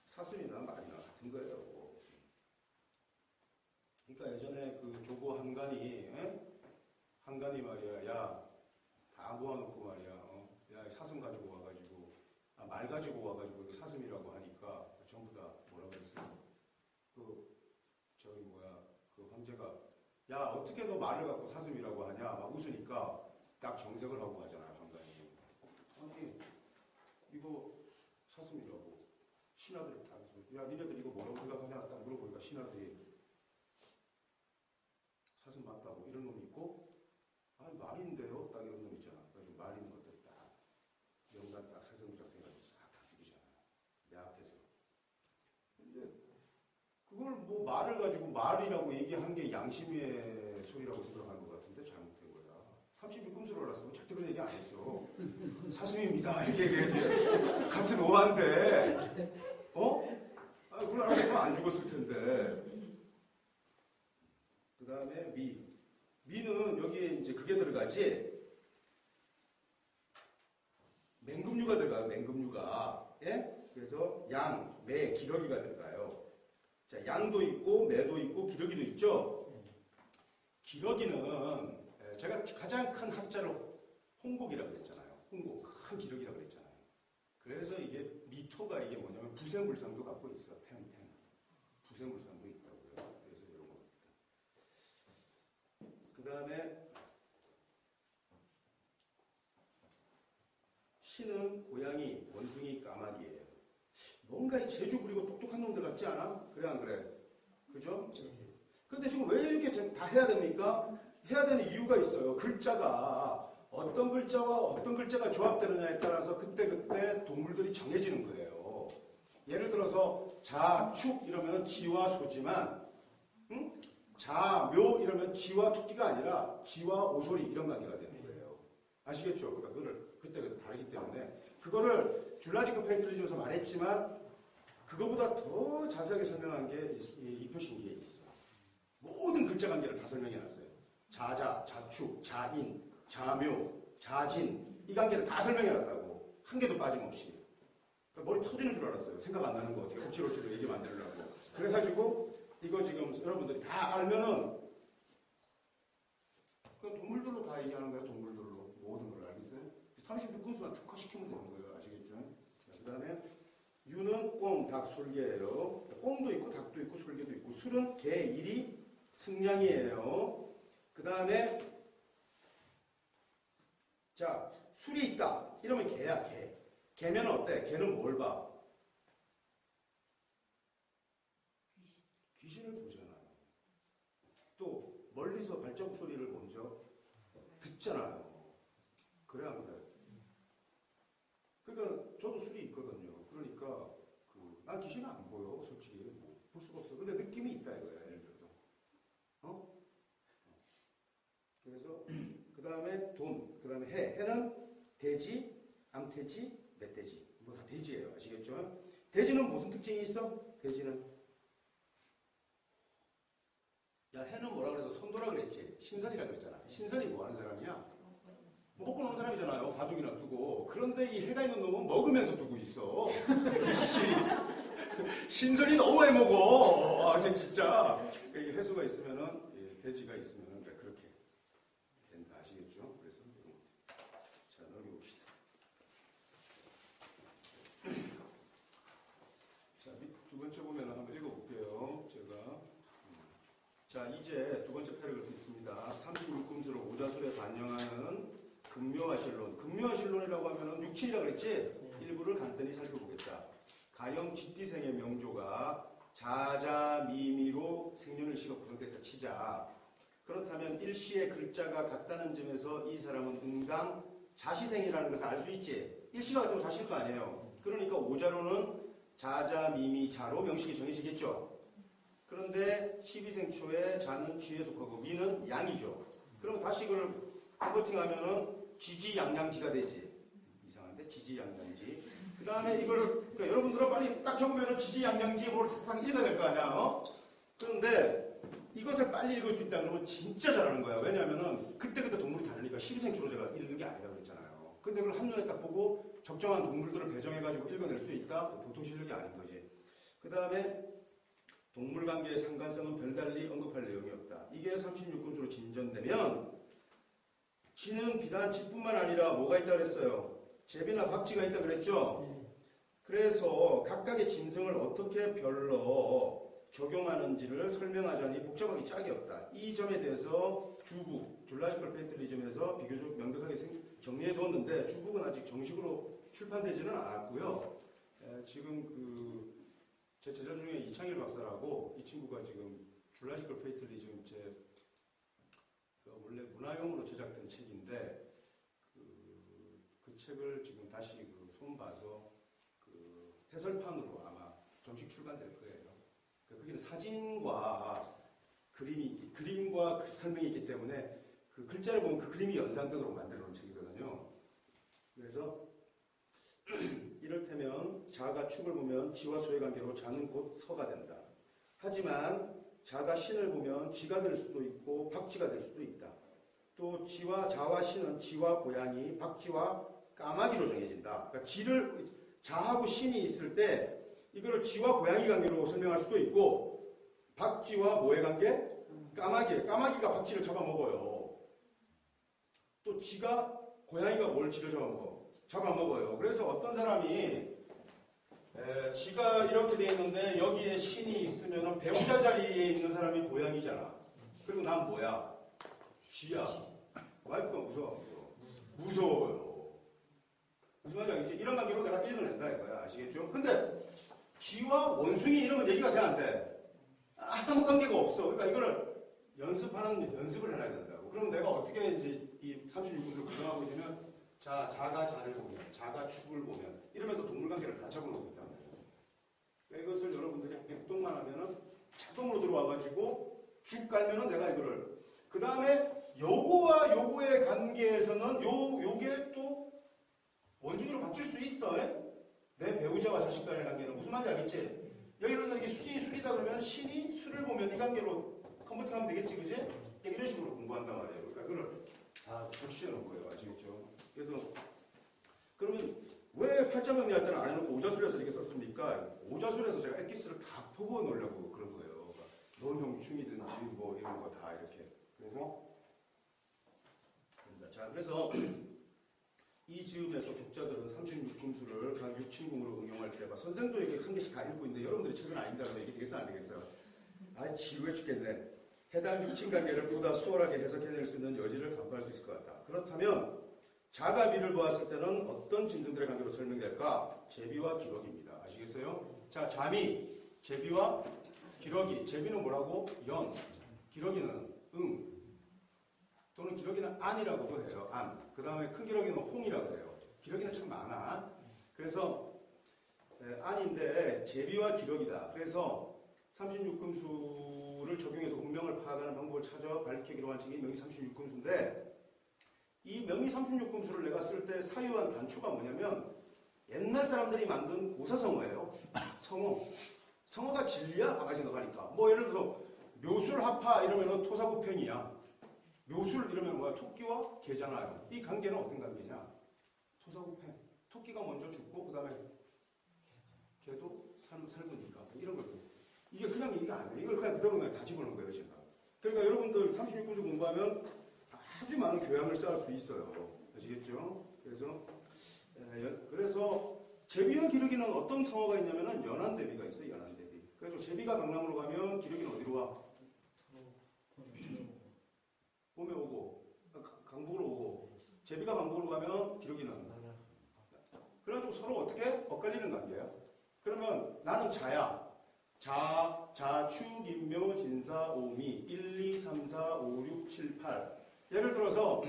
사슴이나 말이나 같은 거예요. 그러니까 예전에 그 조고 한간이 말이야. 야, 다 모아놓고 말이야. 야, 사슴 가지고 와가지고, 말 가지고 와가지고 이거 사슴이라고 하니까 전부 다 뭐라 그랬어요? 그 황제가 야 어떻게 너 말을 갖고 사슴이라고 하냐 막 웃으니까 딱 정색을 하고 가잖아요. 한간이. 아니 이거 사슴이라고. 신하들이 다 야 니네들 이거 뭐라고 생각하냐 딱 물어보니까 신하들이 사슴 맞다고 이런 놈이 있고 말인데요 딱 이런 놈 있잖아. 그래서 말인 것들 딱 명단 딱 세성부작성해가지고 싹 다 죽이잖아. 내 앞에서. 근데 그걸 뭐 말을 가지고 말이라고 얘기한 게 양심의 소리라고 생각하는 것 같은데 잘못된 거야. 36금수를 알았으면 절대 그런 얘기 안 했어. 사슴입니다 이렇게 얘기해야지. 같은 오한데 그걸 알았으면 안 죽었을 텐데. 그 다음에 미는 여기에 이제 그게 들어가지. 맹금류가 들어가요. 맹금류가. 예? 그래서 양, 매, 기러기가 들어가요. 자, 양도 있고 매도 있고 기러기도 있죠. 기러기는 제가 가장 큰 합자를 홍곡이라고 그랬잖아요. 홍곡, 큰 기러기라고 그랬잖아요. 그래서 이게 미토가 이게 뭐냐면 부생물상도 갖고 있어. 팽. 부생물상도 있다고요. 그래서 이런 겁니다. 그 다음에 신은 고양이, 원숭이, 까마귀예요. 뭔가 이 재주 부리고 똑똑한 놈들 같지 않아? 그래 안 그래? 그죠? 근데 지금 왜 이렇게 다 해야 됩니까? 해야 되는 이유가 있어요. 글자가 어떤 글자와 어떤 글자가 조합되느냐에 따라서 그때 동물들이 정해지는 거예요. 예를 들어서 자, 축 이러면 지와 소지만 자, 묘 이러면 지와 토끼가 아니라 지와 오소리 이런 관계가 되는 거예요. 아시겠죠? 그러니까 그거를 그때 다르기 때문에 그거를 줄라지크 페이트리즘에서 말했지만 그거보다 더 자세하게 설명한 게 이 표신기에 있어요. 모든 글자 관계를 다 설명해놨어요. 자자, 자축, 자인, 자묘, 자진 이 관계를 다 설명해놨다고 한 개도 빠짐없이. 그러니까 머리 터지는 줄 알았어요. 생각 안 나는 거 어떻게 억지로 얘기 만들려고. 그래가지고 이거 지금 여러분들이 다 알면은 그 동물들로 다 얘기하는 거예요. 동물들로 모든 걸 알겠어요? 36군수만 특화시키면 되는 거예요. 아시겠죠? 자, 그 다음에 유는 꽁, 닭, 솔개예요. 꽁도 있고 닭도 있고 솔개도 있고 술은 개, 이리, 승냥이에요. 그 다음에 자 술이 있다. 이러면 개야 개. 개면 어때? 개는 뭘 봐? 귀신을 보잖아요. 또 멀리서 발자국 소리를 먼저 듣잖아요. 그래 안 그래? 그러니까 저도 술이 있거든요. 그러니까 난 귀신은 안 보여. 솔직히 뭐, 볼 수가 없어. 근데 느낌이 있다 이거야. 예를 들어서 그래서 그 다음에 돈, 그 다음에 해. 해는 돼지, 암돼지, 멧돼지. 뭐 다 돼지예요. 아시겠죠? 돼지는 무슨 특징이 있어? 돼지는 야 해는 뭐라 그래서 선도라 그랬지. 신선이라 그랬잖아. 신선이 뭐 하는 사람이야? 먹고 노는 사람이잖아요. 바둑이나 두고. 그런데 이 해가 있는 놈은 먹으면서 두고 있어. 신선이 너무 해먹어. 근데 진짜 이 해수가 있으면은 돼지가 있으면은 그렇게 된다. 아시겠죠? 그래서 자 넘겨봅시다. 자 두 번째 보면은 한번 읽어볼게요. 제가 자 이제 두 번째 패러그래프 있습니다. 36금수로 오자술에 반영하는 금묘화실론. 금묘화실론이라고 하면은 육칠이라 그랬지? 일부를 간단히 살펴보겠다. 가령 지띠생의 명조가 자자미미로 생년일시가 구성됐다 치자. 그렇다면 일시의 글자가 같다는 점에서 이 사람은 응당 자시생이라는 것을 알 수 있지. 일시가 같으면 자시도 아니에요. 그러니까 오자로는 자자미미자로 명식이 정해지겠죠. 그런데 12생 초에 자는 쥐에 속하고 미는 양이죠. 그럼 다시 이걸 컨버팅하면은 지지양양지가 되지. 이상한데 지지양양지. 그 다음에 이거를 그러니까 여러분들은 빨리 딱 적으면은 지지양양지 뭘 딱 읽어야 될 거 아니야. 그런데 이것을 빨리 읽을 수 있다 그러면 진짜 잘하는 거야. 왜냐하면은 그때그때 동물이 다르니까 12생 초로 제가 읽는 게 아니라 그랬잖아요. 근데 그걸 한눈에 딱 보고 적정한 동물들을 배정해가지고 읽어낼 수 있다? 보통 실력이 아닌 거지. 그 다음에 동물관계의 상관성은 별달리 언급할 내용이 없다. 이게 36금수로 진전되면 지는 비단 지뿐만 아니라 뭐가 있다 그랬어요? 제비나 박쥐가 있다 그랬죠? 그래서 각각의 짐승을 어떻게 별로 적용하는지를 설명하자니 복잡하기 짝이 없다. 이 점에 대해서 주북, 줄라지컬 페이트리즘에서 비교적 명백하게 정리해뒀는데 주북은 아직 정식으로 출판되지는 않았고요. 지금 제 제자 중에 이창일 박사라고 이 친구가 지금 줄라지컬 페이트리즘 원래 문화용으로 제작된 책인데 그 책을 지금 다시 손 봐서 해설판으로 아마 정식 출간될 거예요. 거기는 사진과 그림과 설명이 있기 때문에 그 글자를 보면 그 그림이 연상되도록 만들어 놓은 책이거든요. 그래서 이를테면 자가 축을 보면 지와 소의 관계로 자는 곧 서가 된다. 하지만 자가 신을 보면 쥐가 될 수도 있고 박쥐가 될 수도 있다. 또 자와 신은 쥐와 고양이, 박쥐와 까마귀로 정해진다. 그러니까 자하고 신이 있을 때 이거를 쥐와 고양이 관계로 설명할 수도 있고 박쥐와 뭐의 관계? 까마귀가 박쥐를 잡아먹어요. 또 쥐가 고양이가 뭘 쥐를 잡아먹어요. 그래서 어떤 사람이 쥐가 이렇게 돼 있는데 여기에 신이 있으면 배우자 자리에 있는 사람이 고양이잖아. 그리고 난 뭐야? 쥐야. 와이프가 무서워요. 무슨 말인지 알겠지? 이런 관계로 내가 읽어낸다 이거야. 아시겠죠? 근데 쥐와 원숭이 이러면 얘기가 돼 안 돼? 아무 관계가 없어. 그러니까 이거를 연습을 해놔야 된다고. 그럼 내가 어떻게 이제 이 36분을 구성하고 있냐면 자가 자를 보면, 자가 축을 보면 이러면서 동물 관계를 다 적어놓고 있단 말이에요. 그러니까 이것을 여러분들이 백동만 하면은 자동으로 들어와가지고 쭉 깔면은 내가 이거를 그 다음에 요거와 요거의 관계에서는 요게 또 원숭이로 바뀔 수 있어. 내 배우자와 자식 간의 관계는 무슨 말인지 알겠지? 여기 들어서 이게 수진이 술이다 그러면 신이 술을 보면 이 관계로 컨버팅하면 되겠지, 그지? 이런 식으로 공부한단 말이에요. 그러니까 이걸 다 적시해 놓은 거예요. 아시겠죠? 그래서 그러면 왜 팔자명리할 때는 안 해놓고 오자술에서 이렇게 썼습니까? 오자술에서 제가 엑기스를 다 퍼부어 놓으려고 그런 거예요. 그러니까 논형충이든지 뭐 이런 거 다 이렇게. 그래서 이 즈음에서 독자들은 36금수를 각 6친궁으로 응용할 때가 선생도 이렇게 한 개씩 다 읽고 있는데 여러분들이 책은 아닙니다. 그러면 이게 되겠어 안 되겠어요? 아 지루해 죽겠네. 해당 6친 관계를 보다 수월하게 해석해낼 수 있는 여지를 간파할 수 있을 것 같다. 그렇다면 자가 미를 보았을 때는 어떤 짐승들의 관계로 설명될까? 제비와 기러기입니다. 아시겠어요? 자, 자미, 제비와 기러기. 제비는 뭐라고? 연. 기러기는 응. 또는 기러기는 안이라고도 해요. 안. 그 다음에 큰 기러기는 홍이라고 해요. 기러기는 참 많아. 그래서 안인데 제비와 기러기다. 그래서 36금수를 적용해서 운명을 파악하는 방법을 찾아 밝히기로 한 책이 명리 36금수인데 이 명리 36금수를 내가 쓸 때 사유한 단초가 뭐냐면 옛날 사람들이 만든 고사성어예요. 성어. 성어가 진리야? 가만히 생각하니까. 뭐 예를 들어서 묘술합파 이러면 토사구팽이야. 묘술 이러면 뭐야? 토끼와 개잖아요. 이 관계는 어떤 관계냐? 토사구팽. 토끼가 먼저 죽고 그 다음에 개도 살구니까 이런 거죠. 이게 그냥 얘기가 아니에요. 이걸 그냥 그대로 그냥 다 집어넣은 거예요, 제가. 그러니까 여러분들 36금수 공부하면 아주 많은 교양을 쌓을 수 있어요. 아시겠죠? 그래서 제비와 기러기는 어떤 성어가 있냐면은 연안대비가 있어요. 연안대비. 그래서 제비가 강남으로 가면 기러기는 어디로 와? 봄에 오고 강북으로 오고 제비가 강북으로 가면 기러기는 그래가지고 서로 어떻게 엇갈리는 관계예요. 그러면 나는 자야. 자, 축, 인묘, 진사, 오미 1, 2, 3, 4, 5, 6, 7, 8 예를 들어서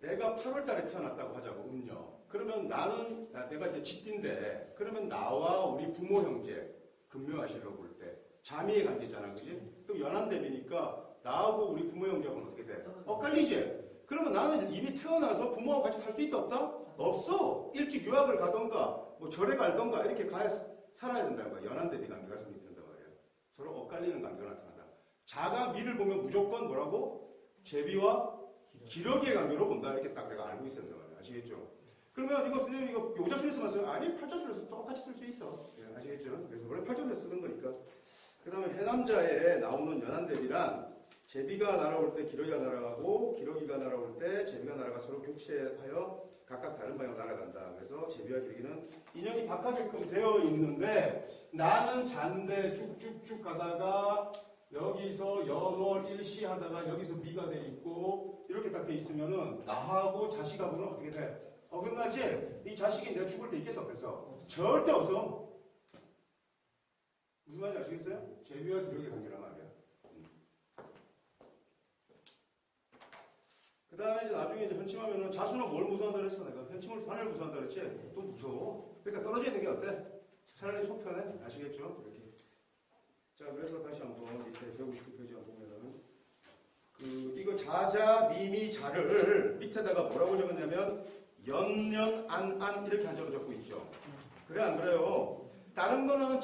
내가 8월 달에 태어났다고 하자고 음력. 그러면 내가 이제 쥐띠인데 그러면 나와 우리 부모 형제 금묘하시라고 볼 때 자미의 관계잖아, 그지? 그럼 연안대비니까 나하고 우리 부모 형제하고는 어떻게 돼? 엇갈리지? 그러면 나는 이미 태어나서 부모하고 같이 살 수 있다 없다? 없어. 일찍 유학을 가던가 뭐 절에 갈던가 이렇게 가야 살아야 된다는 거야. 연안대비 관계가 성립된단 말이에요. 서로 엇갈리는 관계가 나타난다. 자가 미를 보면 무조건 뭐라고? 제비와 기러기의 관계로 본다. 이렇게 딱 내가 알고 있었단 말이에요. 아시겠죠? 그러면 이거 선생님 이거 요자술에서만 써요? 아니 팔자술에서 똑같이 쓸 수 있어. 예, 아시겠죠? 그래서 원래 팔자술에 쓰는 거니까. 그 다음에 해남자에 나오는 연안대비란 제비가 날아올 때 기러기가 날아가고 기러기가 날아올 때 제비가 날아가 서로 교체하여 각각 다른 방향으로 날아간다. 그래서 제비와 기러기는 인연이 바꿔게끔 되어 있는데 나는 잔대 쭉쭉쭉 가다가 여기서 연월 일시 하다가 여기서 미가 돼 있고 이렇게 딱 돼 있으면은 나하고 자식하고는 어떻게 돼? 어긋나지? 이 자식이 내가 죽을 때 있겠어 없겠어? 절대 없어. 무슨 말인지 아시겠어요? 제비와 기러기의 관계란 말이야. 그 다음에 이제 나중에 이제 현침하면은 자수는 뭘 무서워한다 그랬어? 내가 현침을 관을 무서워한다 그랬지? 또 무서워. 그러니까 떨어져 있는 게 어때? 차라리 속 편해. 아시겠죠? 이렇게. 자, 그래서 다시 한번 밑에 159페이지 보면은 이거 자자 미미 자를 밑에다가 뭐라고 적었냐면 연년 안 이렇게 한자로 적고 있죠. 그래 안 그래요? 다른 거는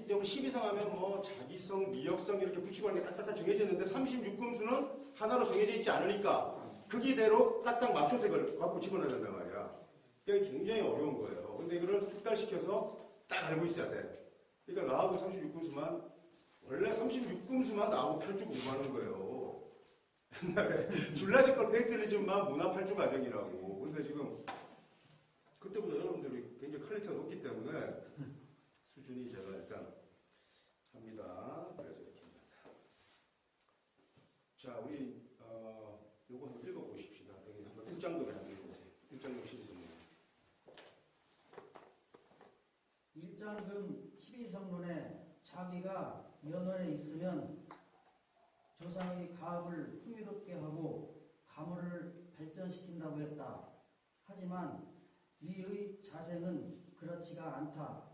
여기 12성 하면 뭐 자기성, 미역성 이렇게 붙이고 하는 게 딱딱딱 정해져 있는데 36금수는 하나로 정해져 있지 않으니까 그 기대로 딱딱 맞춰서 이걸 갖고 집어넣어야 된단 말이야. 이게 굉장히 어려운 거예요. 근데 이거를 숙달시켜서 딱 알고 있어야 돼. 그러니까 나하고 36금수만 원래 36금수만 나하고 8주 공부하는 거예요. 옛날에 줄라지컬 페이틀리즘만 문화 8주 과정이라고. 근데 지금 그때보다 여러분들이 굉장히 퀄리티가 높기 때문에 수준이 제가 일단 합니다. 그래서 이렇게 합니다. 자, 우리 요거 한번 읽어보십시다. 여기 한번 1장도 한번 읽어보세요. 1장도 12성문. 1장금 12성론에 자기가 연원에 있으면 조상의 가업을 풍요롭게 하고 가문을 발전시킨다고 했다. 하지만 이의 자세는 그렇지가 않다.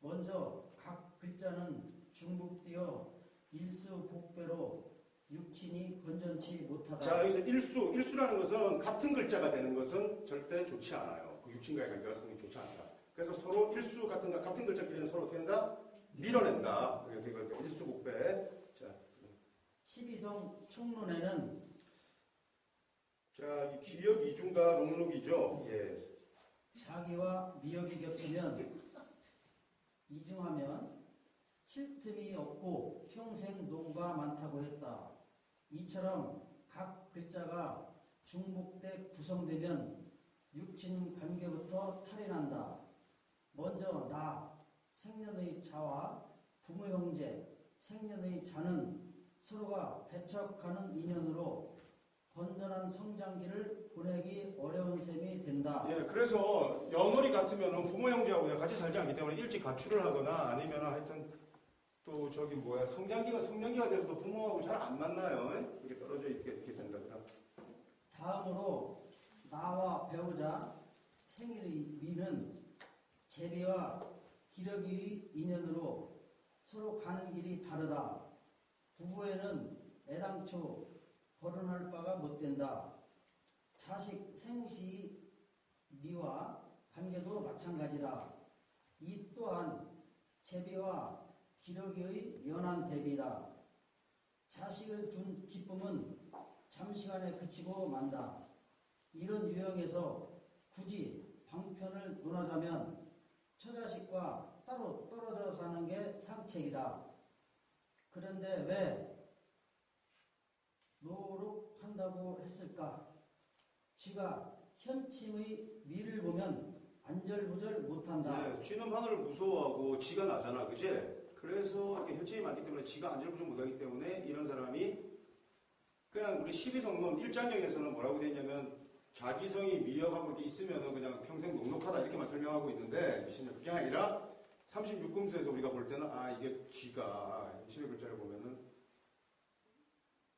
먼저 각 글자는 중복되어 일수복배로 육친이 건전치 못하다. 자, 여기서 일수라는 것은 같은 글자가 되는 것은 절대 좋지 않아요. 그 육친과의 관계가 상당히 좋지 않다. 그래서 서로 일수 같은 글자끼리는 서로 어떻게 한다? 밀어낸다. 그러니까 일수복배. 자, 12성 총론에는 자, 이 기역 이중과 롱록이죠. 예. 자기와 미역이 겹치면 이중하면 쉴 틈이 없고 평생 노가 많다고 했다. 이처럼 각 글자가 중복돼 구성되면 육친 관계부터 탈이 난다. 먼저 나, 생년의 자와 부모 형제, 생년의 자는 서로가 배척하는 인연으로 건전한 성장기를 보내기 어려운 셈이 된다. 예, 그래서 연월이 같으면 부모 형제하고 같이 살지 않기 때문에 일찍 가출을 하거나 아니면 하여튼 또 저기 성장기가 돼서도 부모하고 잘 안 만나요. 이렇게 떨어져 있게 된다. 다음으로 나와 배우자 생일의 미는 제비와 기러기의 인연으로 서로 가는 길이 다르다. 부부에는 애당초 거론할 바가 못 된다. 자식 생시 미와 관계도 마찬가지다. 이 또한 제비와 기러기의 연한 대비다. 자식을 둔 기쁨은 잠시간에 그치고 만다. 이런 유형에서 굳이 방편을 논하자면 처자식과 따로 떨어져 사는 게 상책이다. 그런데 왜 노력한다고 했을까? 쥐가 현침의 미를 보면 안절부절 못한다. 네, 쥐는 하늘을 무서워하고 지가 나잖아, 그지? 그래서 이렇게 현침이 많기 때문에 지가 안절부절 못하기 때문에 이런 사람이 그냥 우리 12성론 1장경에서는 뭐라고 되어 있냐면 자기성이 미역하고 이렇게 있으면 그냥 평생 녹록하다 이렇게만 설명하고 있는데 그게 아니라 36금수에서 우리가 볼 때는 이게 쥐가 현침의 글자를 보면은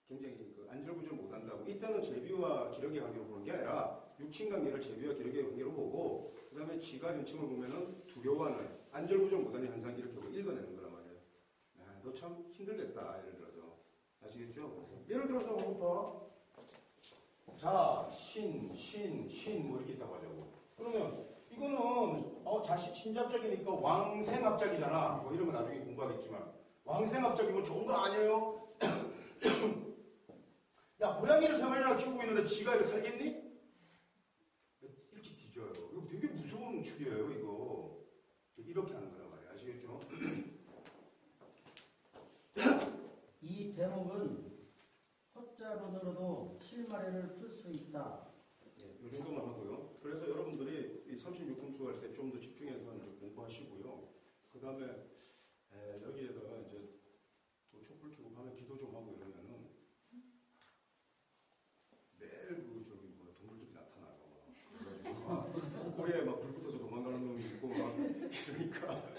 굉장히 안절부절 못한다고. 이때는 제비와 기러기의 관계로 보는 게 아니라 육친 관계를 제비와 기러기의 관계로 보고 그 다음에 쥐가 현침을 보면은 두려워하는 안절부절 못하는 현상 이렇게 읽어내는 거란 말이에요. 너 참 힘들겠다. 예를 들어서 아시겠죠? 예를 들어서 봐. 자, 신 뭐 이렇게 있다고 하자고. 그러면 이거는 자식 친잡적이니까 왕생합작이잖아. 뭐 이런 거 나중에 공부하겠지만 왕생합작이면 좋은 거 아니에요? 야, 고양이를 3마리나 키우고 있는데 지가 이거 살겠니? 일찍 뒤져요. 이거 되게 무서운 축이에요, 이거. 이렇게 하는 거란 말이에요. 아시겠죠? 이 대목은 헛자론으로도 실마리를 풀 수 있다. 이 정도만 하고요. 그래서 여러분들이 이 36금수 할 때 좀 더 집중해서 이제 공부하시고요. 그 다음에 여기에다가 이제 또 촛불 켜고 밤에 기도 좀 하고 이러면은 매일 동물들이 나타나요. 그래가지고 꼬리에 막 불 붙어서 도망가는 놈이 있고 막 이러니까